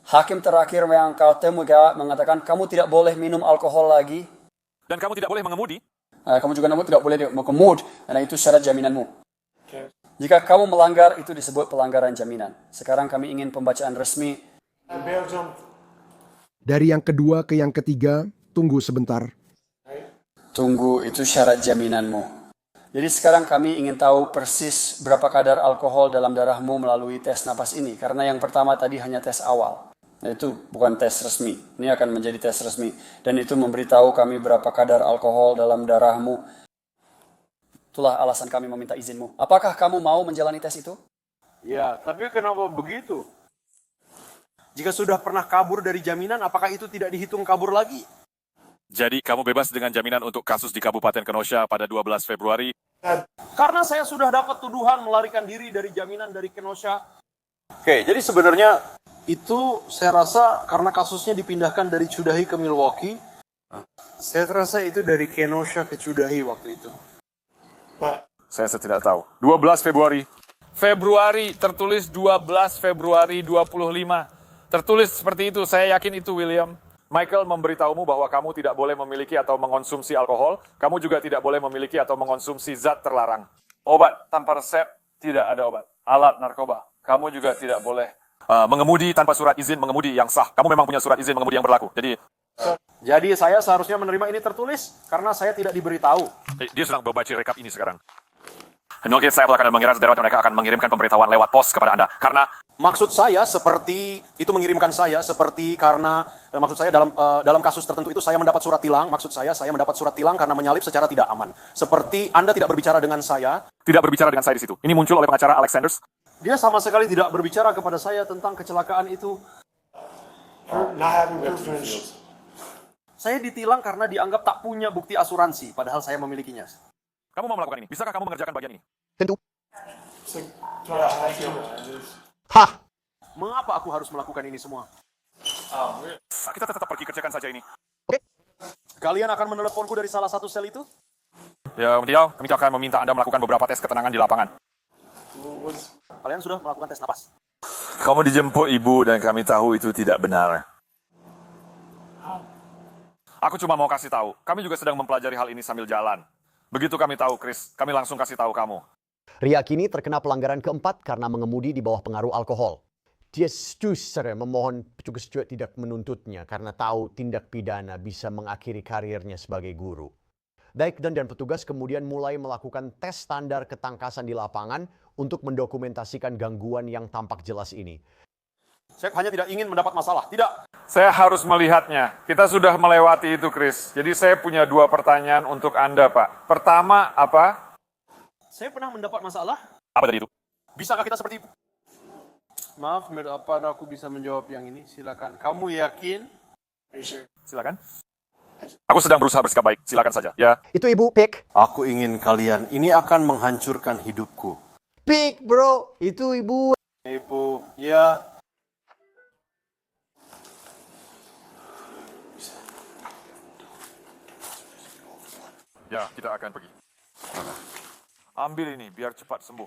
Hakim terakhir yang kau temui mengatakan kamu tidak boleh minum alkohol lagi. Dan kamu tidak boleh mengemudi. Kamu juga tidak boleh mengemudi, karena itu syarat jaminanmu. Jika kamu melanggar, itu disebut pelanggaran jaminan. Sekarang kami ingin pembacaan resmi. Dari yang kedua ke yang ketiga, tunggu sebentar. Tunggu, itu syarat jaminanmu. Jadi sekarang kami ingin tahu persis berapa kadar alkohol dalam darahmu melalui tes napas ini. Karena yang pertama tadi hanya tes awal. Nah, itu bukan tes resmi. Ini akan menjadi tes resmi. Dan itu memberitahu kami berapa kadar alkohol dalam darahmu. Itulah alasan kami meminta izinmu. Apakah kamu mau menjalani tes itu? Ya, tapi kenapa begitu? Jika sudah pernah kabur dari jaminan, apakah itu tidak dihitung kabur lagi? Jadi, kamu bebas dengan jaminan untuk kasus di Kabupaten Kenosha pada 12 Februari. Karena saya sudah dapat tuduhan melarikan diri dari jaminan dari Kenosha. Oke, jadi sebenarnya itu saya rasa karena kasusnya dipindahkan dari Cudahy ke Milwaukee. Saya rasa itu dari Kenosha ke Cudahy waktu itu. Saya tidak tahu. 12 Februari. Februari, tertulis 12 Februari 25. Tertulis seperti itu, saya yakin itu William. Michael memberitahumu bahwa kamu tidak boleh memiliki atau mengonsumsi alkohol. Kamu juga tidak boleh memiliki atau mengonsumsi zat terlarang. Obat tanpa resep, tidak ada obat. Alat narkoba, kamu juga tidak boleh. Mengemudi tanpa surat izin mengemudi yang sah. Kamu memang punya surat izin mengemudi yang berlaku. Jadi saya seharusnya menerima ini tertulis karena saya tidak diberitahu. Dia sedang membaca rekap ini sekarang. Mungkin saya akan mengira saudara mereka akan mengirimkan pemberitahuan lewat pos kepada Anda. Karena Maksud saya seperti itu mengirimkan saya seperti karena maksud saya dalam kasus tertentu itu saya mendapat surat tilang. Maksud saya mendapat surat tilang karena menyalip secara tidak aman. Seperti Anda tidak berbicara dengan saya. tidak berbicara dengan saya di situ. Ini muncul oleh pengacara Alex Sanders. Dia sama sekali tidak berbicara kepada saya tentang kecelakaan itu. Not having proof is Saya ditilang karena dianggap tak punya bukti asuransi, padahal saya memilikinya. Kamu mau melakukan ini? Bisakah kamu mengerjakan bagian ini? Tentu. it's like, do I have to? Hah, Mengapa aku harus melakukan ini semua? Kita tetap pergi kerjakan saja ini. Kalian akan meneleponku dari salah satu sel itu? Ya, kami akan meminta Anda melakukan beberapa tes ketenangan di lapangan. Kalian sudah melakukan tes napas? Kamu dijemput ibu dan kami tahu itu tidak benar. Aku cuma mau kasih tahu. Kami juga sedang mempelajari hal ini sambil jalan. Begitu kami tahu, Chris, kami langsung kasih tahu kamu. Ria kini terkena pelanggaran keempat karena mengemudi di bawah pengaruh alkohol. Dia memohon petugas Stewart tidak menuntutnya karena tahu tindak pidana bisa mengakhiri karirnya sebagai guru. Daikden dan petugas kemudian mulai melakukan tes standar ketangkasan di lapangan untuk mendokumentasikan gangguan yang tampak jelas ini. Saya hanya tidak ingin mendapat masalah. Tidak. Saya harus melihatnya. Kita sudah melewati itu, Chris. Jadi saya punya 2 pertanyaan untuk Anda, Pak. Pertama, apa? Saya pernah mendapat masalah. Apa tadi itu? Bisakah kita seperti... Maaf, apa aku bisa menjawab yang ini? Silakan. Kamu yakin? Silakan. Aku sedang berusaha bersikap baik. Silakan saja. Ya. Itu Ibu Pick. Aku ingin kalian. Ini akan menghancurkan hidupku. Pick, bro. Itu Ibu. Ibu, ya. Ya, kita akan pergi. Ambil ini, biar cepat sembuh.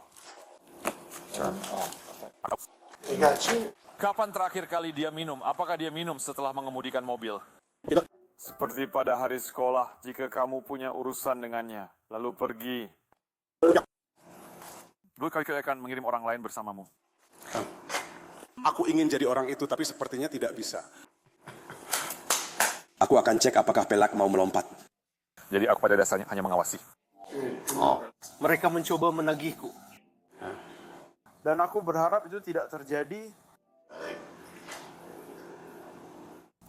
They got you. Kapan terakhir kali dia minum? Apakah dia minum setelah mengemudikan mobil? Tidak. Seperti pada hari sekolah, jika kamu punya urusan dengannya, lalu pergi. Lalu kami akan mengirim orang lain bersamamu. Aku ingin jadi orang itu, tapi sepertinya tidak bisa. Aku akan cek apakah Pelak mau melompat. Jadi aku pada dasarnya hanya mengawasi. Mereka mencoba menagihku. Dan aku berharap itu tidak terjadi.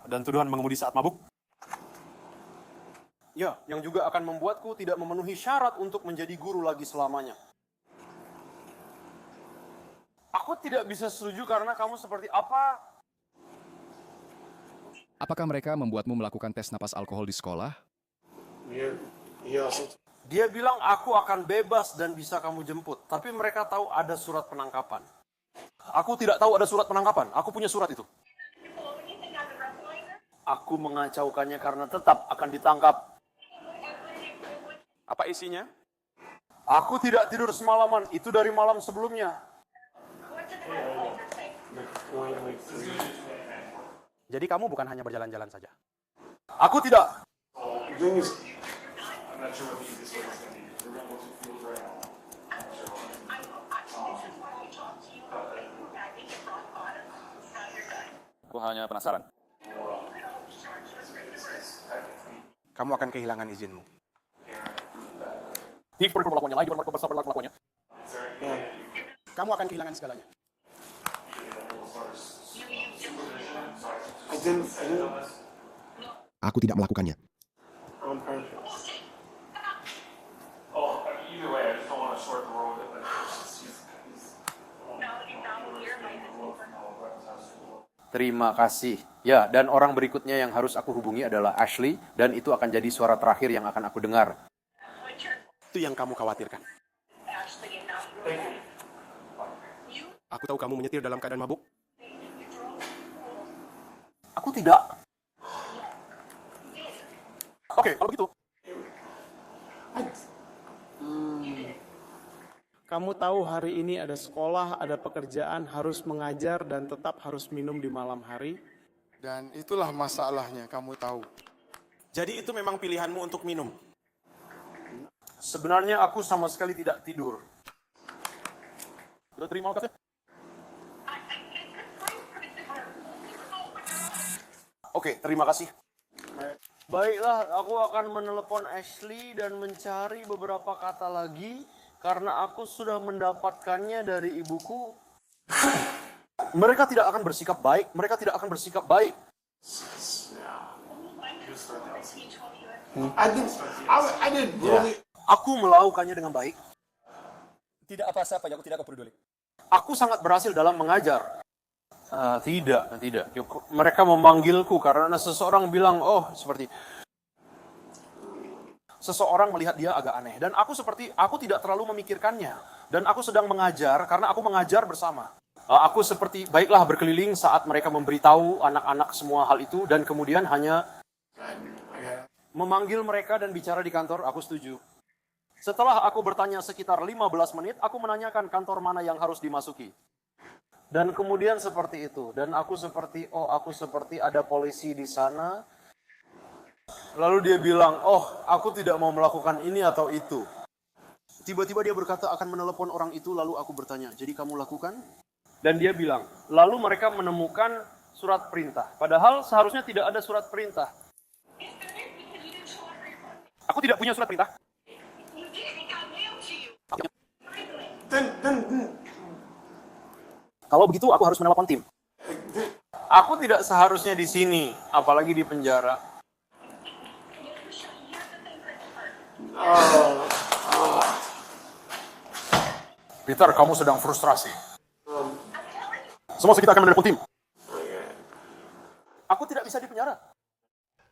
Dan tuduhan mengemudi saat mabuk. Ya, yang juga akan membuatku tidak memenuhi syarat untuk menjadi guru lagi selamanya. Aku tidak bisa setuju karena kamu seperti apa? Apakah mereka membuatmu melakukan tes napas alkohol di sekolah? Dia bilang aku akan bebas dan bisa kamu jemput. Tapi mereka tahu ada surat penangkapan. Aku tidak tahu ada surat penangkapan. Aku punya surat itu. Aku mengacaukannya karena tetap akan ditangkap. Apa isinya? Aku tidak tidur semalaman. Itu dari malam sebelumnya. Jadi kamu bukan hanya berjalan-jalan saja. Aku tidak. Aku hanya penasaran. Kamu akan kehilangan izinmu. Kamu akan kehilangan segalanya. Aku tidak melakukannya. On purpose. Terima kasih. Ya, dan orang berikutnya yang harus aku hubungi adalah Ashley, dan itu akan jadi suara terakhir yang akan aku dengar. Itu yang kamu khawatirkan. Aku tahu kamu menyetir dalam keadaan mabuk. Aku tidak. Oke, kalau begitu. Kamu tahu hari ini ada sekolah, ada pekerjaan, harus mengajar, dan tetap harus minum di malam hari. Dan itulah masalahnya, kamu tahu. Jadi itu memang pilihanmu untuk minum. Sebenarnya aku sama sekali tidak tidur. Udah terima katanya? Oke, terima kasih. Baiklah, aku akan menelepon Ashley dan mencari beberapa kata lagi. karena aku sudah mendapatkannya dari ibuku. Mereka tidak akan bersikap baik, mereka tidak akan bersikap baik. Aku melakukannya dengan baik. Tidak apa saja, aku tidak peduli. Aku sangat berhasil dalam mengajar. Tidak. Mereka memanggilku karena seseorang bilang, oh seperti seseorang melihat dia agak aneh. Dan aku tidak terlalu memikirkannya. Dan aku sedang mengajar karena aku mengajar bersama. Aku seperti, baiklah berkeliling saat mereka memberitahu anak-anak semua hal itu. Dan kemudian hanya memanggil mereka dan bicara di kantor, aku setuju. Setelah aku bertanya sekitar 15 menit, aku menanyakan kantor mana yang harus dimasuki. Dan kemudian seperti itu. Dan aku seperti ada polisi di sana. Lalu dia bilang, oh aku tidak mau melakukan ini atau itu. Tiba-tiba dia berkata akan menelepon orang itu, lalu aku bertanya, jadi kamu lakukan? Dan dia bilang, lalu mereka menemukan surat perintah. Padahal seharusnya tidak ada surat perintah. Aku tidak punya surat perintah. Kalau begitu aku harus menelpon tim. Aku tidak seharusnya di sini, apalagi di penjara. Peter, kamu sedang frustrasi. Semua kita akan menelpon tim. Aku tidak bisa di penjara.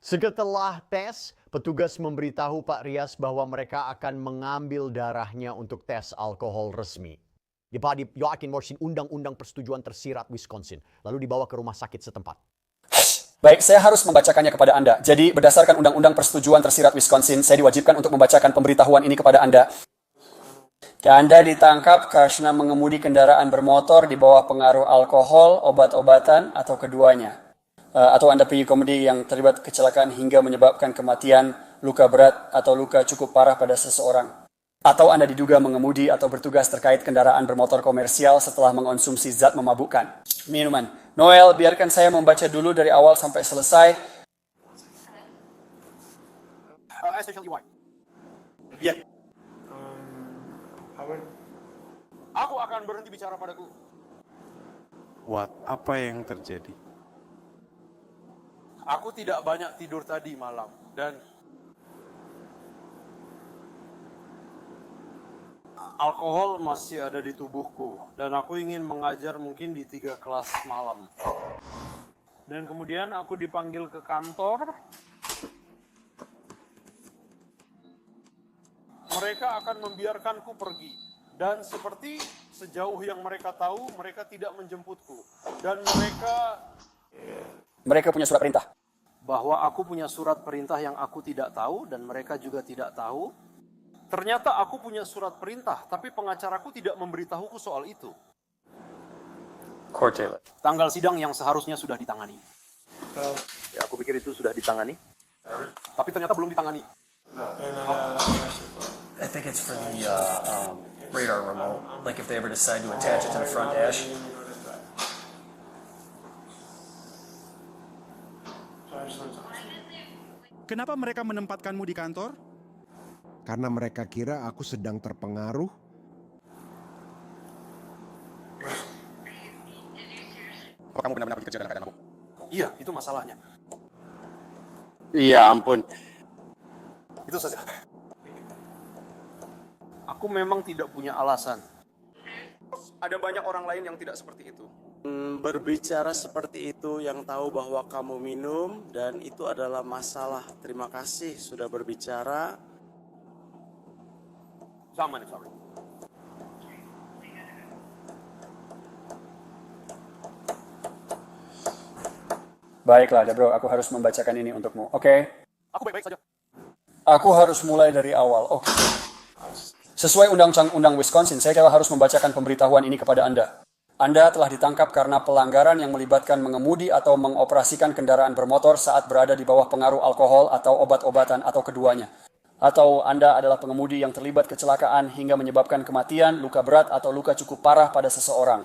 Setelah tes, petugas memberitahu Pak Rias bahwa mereka akan mengambil darahnya untuk tes alkohol resmi. Di Joaquin Morsin Undang-Undang Persetujuan Tersirat Wisconsin, lalu dibawa ke rumah sakit setempat. Baik, saya harus membacakannya kepada Anda. Jadi, berdasarkan Undang-Undang Persetujuan Tersirat Wisconsin, saya diwajibkan untuk membacakan pemberitahuan ini kepada Anda. Anda ditangkap karena mengemudi kendaraan bermotor di bawah pengaruh alkohol, obat-obatan, atau keduanya. Atau Anda pergi komedi yang terlibat kecelakaan hingga menyebabkan kematian, luka berat, atau luka cukup parah pada seseorang. Atau Anda diduga mengemudi atau bertugas terkait kendaraan bermotor komersial setelah mengonsumsi zat memabukkan. Minuman. Noel, biarkan saya membaca dulu dari awal sampai selesai. Ya. Aku akan berhenti bicara padaku. Apa yang terjadi? Aku tidak banyak tidur tadi malam. Dan alkohol masih ada di tubuhku. Dan aku ingin mengajar mungkin di 3 kelas malam. Dan kemudian aku dipanggil ke kantor. Mereka akan membiarkanku pergi. Dan seperti sejauh yang mereka tahu, mereka tidak menjemputku. Dan mereka punya surat perintah. Bahwa aku punya surat perintah yang aku tidak tahu, dan mereka juga tidak tahu. Ternyata aku punya surat perintah, tapi pengacaraku tidak memberitahuku soal itu. Tanggal sidang yang seharusnya sudah ditangani. Ya, aku pikir itu sudah ditangani. Tapi ternyata belum ditangani. I think it's for the radar remote. Like if they ever decide to attach it to the front dash. Kenapa mereka menempatkanmu di kantor? Karena mereka kira aku sedang terpengaruh. Apa kamu benar-benar bekerja dalam keadaan mabuk? Iya, itu masalahnya. Iya ampun. Itu saja. Aku memang tidak punya alasan. Ada banyak orang lain yang tidak seperti itu. Berbicara seperti itu yang tahu bahwa kamu minum dan itu adalah masalah. Terima kasih sudah berbicara. Sama nih, sorry. Baiklah, Bro, aku harus membacakan ini untukmu. Oke? Aku baik-baik saja. Aku harus mulai dari awal. Oke. Sesuai Undang-Undang Wisconsin, saya harus membacakan pemberitahuan ini kepada Anda. Anda telah ditangkap karena pelanggaran yang melibatkan mengemudi atau mengoperasikan kendaraan bermotor saat berada di bawah pengaruh alkohol atau obat-obatan atau keduanya. Atau Anda adalah pengemudi yang terlibat kecelakaan hingga menyebabkan kematian, luka berat, atau luka cukup parah pada seseorang.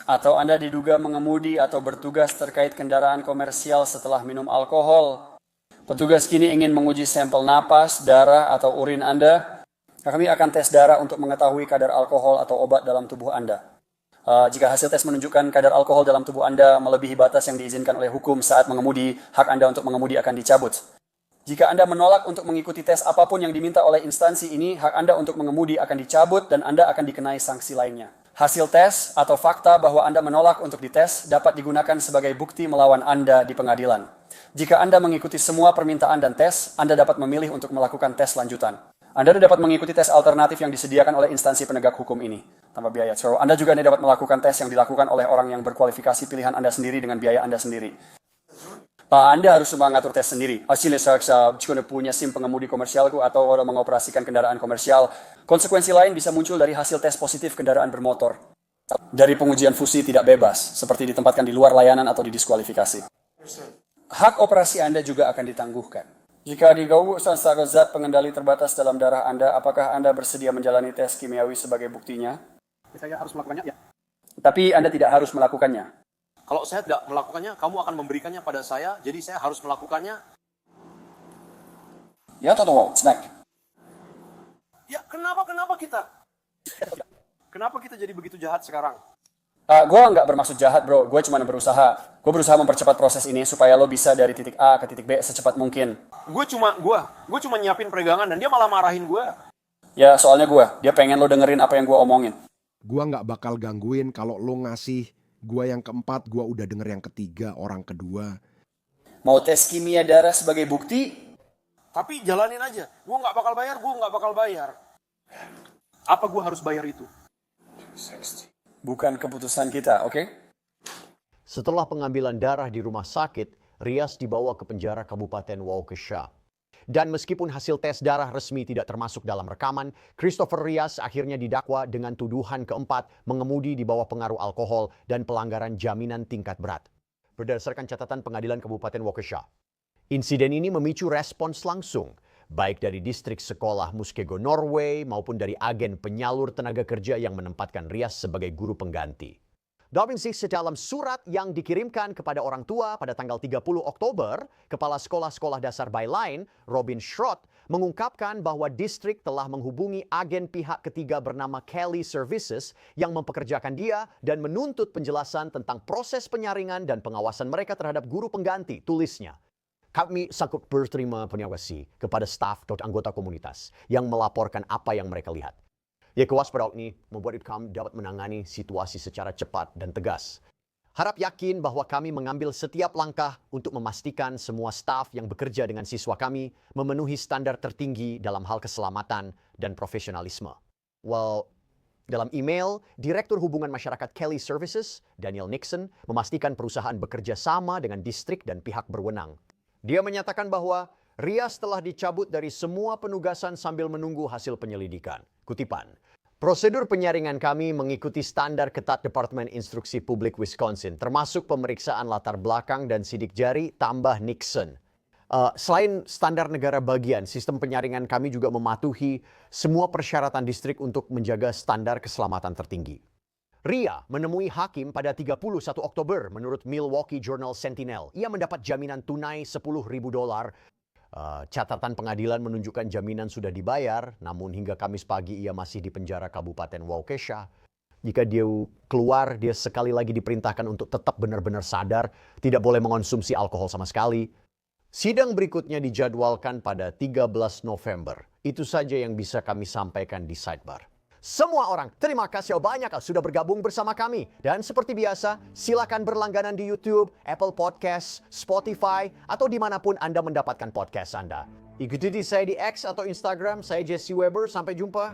Atau Anda diduga mengemudi atau bertugas terkait kendaraan komersial setelah minum alkohol. Petugas kini ingin menguji sampel napas, darah, atau urin Anda. Kami akan tes darah untuk mengetahui kadar alkohol atau obat dalam tubuh Anda. Jika hasil tes menunjukkan kadar alkohol dalam tubuh Anda melebihi batas yang diizinkan oleh hukum saat mengemudi, hak Anda untuk mengemudi akan dicabut. Jika Anda menolak untuk mengikuti tes apapun yang diminta oleh instansi ini, hak Anda untuk mengemudi akan dicabut dan Anda akan dikenai sanksi lainnya. Hasil tes atau fakta bahwa Anda menolak untuk dites dapat digunakan sebagai bukti melawan Anda di pengadilan. Jika Anda mengikuti semua permintaan dan tes, Anda dapat memilih untuk melakukan tes lanjutan. Anda dapat mengikuti tes alternatif yang disediakan oleh instansi penegak hukum ini tanpa biaya. So, Anda juga dapat melakukan tes yang dilakukan oleh orang yang berkualifikasi pilihan Anda sendiri dengan biaya Anda sendiri. Anda harus mengatur tes sendiri. Hasilnya saya punya SIM pengemudi komersialku atau mengoperasikan kendaraan komersial. Konsekuensi lain bisa muncul dari hasil tes positif kendaraan bermotor. Dari pengujian fusi tidak bebas, seperti ditempatkan di luar layanan atau didiskualifikasi. Hak operasi Anda juga akan ditangguhkan. Jika digawuk zat pengendali terbatas dalam darah Anda, apakah Anda bersedia menjalani tes kimiawi sebagai buktinya? Saya harus melakukannya, ya. Tapi Anda tidak harus melakukannya. Kalau saya tidak melakukannya, kamu akan memberikannya pada saya, jadi saya harus melakukannya. Ya, atau snack. Ya, kenapa kita? Kenapa kita jadi begitu jahat sekarang? Gue nggak bermaksud jahat, bro. Gue cuma berusaha. Gue berusaha mempercepat proses ini supaya lo bisa dari titik A ke titik B secepat mungkin. Gue cuma nyiapin peregangan dan dia malah marahin gue. Ya, soalnya dia pengen lo dengerin apa yang gue omongin. Gua nggak bakal gangguin kalau lo ngasih gua yang keempat, gua udah denger yang ketiga, orang kedua. Mau tes kimia darah sebagai bukti? Tapi jalanin aja. Gue nggak bakal bayar. Apa gue harus bayar itu? Bukan keputusan kita, oke? Setelah pengambilan darah di rumah sakit, Rias dibawa ke penjara Kabupaten Waukesha. Dan meskipun hasil tes darah resmi tidak termasuk dalam rekaman, Christopher Rias akhirnya didakwa dengan tuduhan keempat mengemudi di bawah pengaruh alkohol dan pelanggaran jaminan tingkat berat. Berdasarkan catatan pengadilan Kabupaten Waukesha, insiden ini memicu respons langsung, baik dari distrik sekolah Muskego Norway maupun dari agen penyalur tenaga kerja yang menempatkan Rias sebagai guru pengganti. Dobinsik dalam surat yang dikirimkan kepada orang tua pada tanggal 30 Oktober, Kepala Sekolah-Sekolah Dasar Byline, Robin Schrott, mengungkapkan bahwa distrik telah menghubungi agen pihak ketiga bernama Kelly Services yang mempekerjakan dia dan menuntut penjelasan tentang proses penyaringan dan pengawasan mereka terhadap guru pengganti, tulisnya. Kami sanggup berterima kasih kepada staf dan anggota komunitas yang melaporkan apa yang mereka lihat. Ya, kewaspadaan ini membuat kami dapat menangani situasi secara cepat dan tegas. Harap yakin bahwa kami mengambil setiap langkah untuk memastikan semua staf yang bekerja dengan siswa kami memenuhi standar tertinggi dalam hal keselamatan dan profesionalisme. Well, dalam email, Direktur Hubungan Masyarakat Kelly Services, Daniel Nixon, memastikan perusahaan bekerja sama dengan distrik dan pihak berwenang. Dia menyatakan bahwa Rias telah dicabut dari semua penugasan sambil menunggu hasil penyelidikan. Kutipan, prosedur penyaringan kami mengikuti standar ketat Departemen Instruksi Publik Wisconsin, termasuk pemeriksaan latar belakang dan sidik jari, tambah Nixon. Selain standar negara bagian, sistem penyaringan kami juga mematuhi semua persyaratan distrik untuk menjaga standar keselamatan tertinggi. Ria menemui hakim pada 31 Oktober menurut Milwaukee Journal Sentinel. Ia mendapat jaminan tunai $10,000. Catatan pengadilan menunjukkan jaminan sudah dibayar, namun hingga Kamis pagi ia masih di penjara Kabupaten Waukesha. Jika dia keluar, dia sekali lagi diperintahkan untuk tetap benar-benar sadar, tidak boleh mengonsumsi alkohol sama sekali. Sidang berikutnya dijadwalkan pada 13 November. Itu saja yang bisa kami sampaikan di Sidebar. Semua orang, terima kasih banyak sudah bergabung bersama kami. Dan seperti biasa, silakan berlangganan di YouTube, Apple Podcast, Spotify, atau dimanapun Anda mendapatkan podcast Anda. Ikuti saya di X atau Instagram, saya Jesse Weber. Sampai jumpa.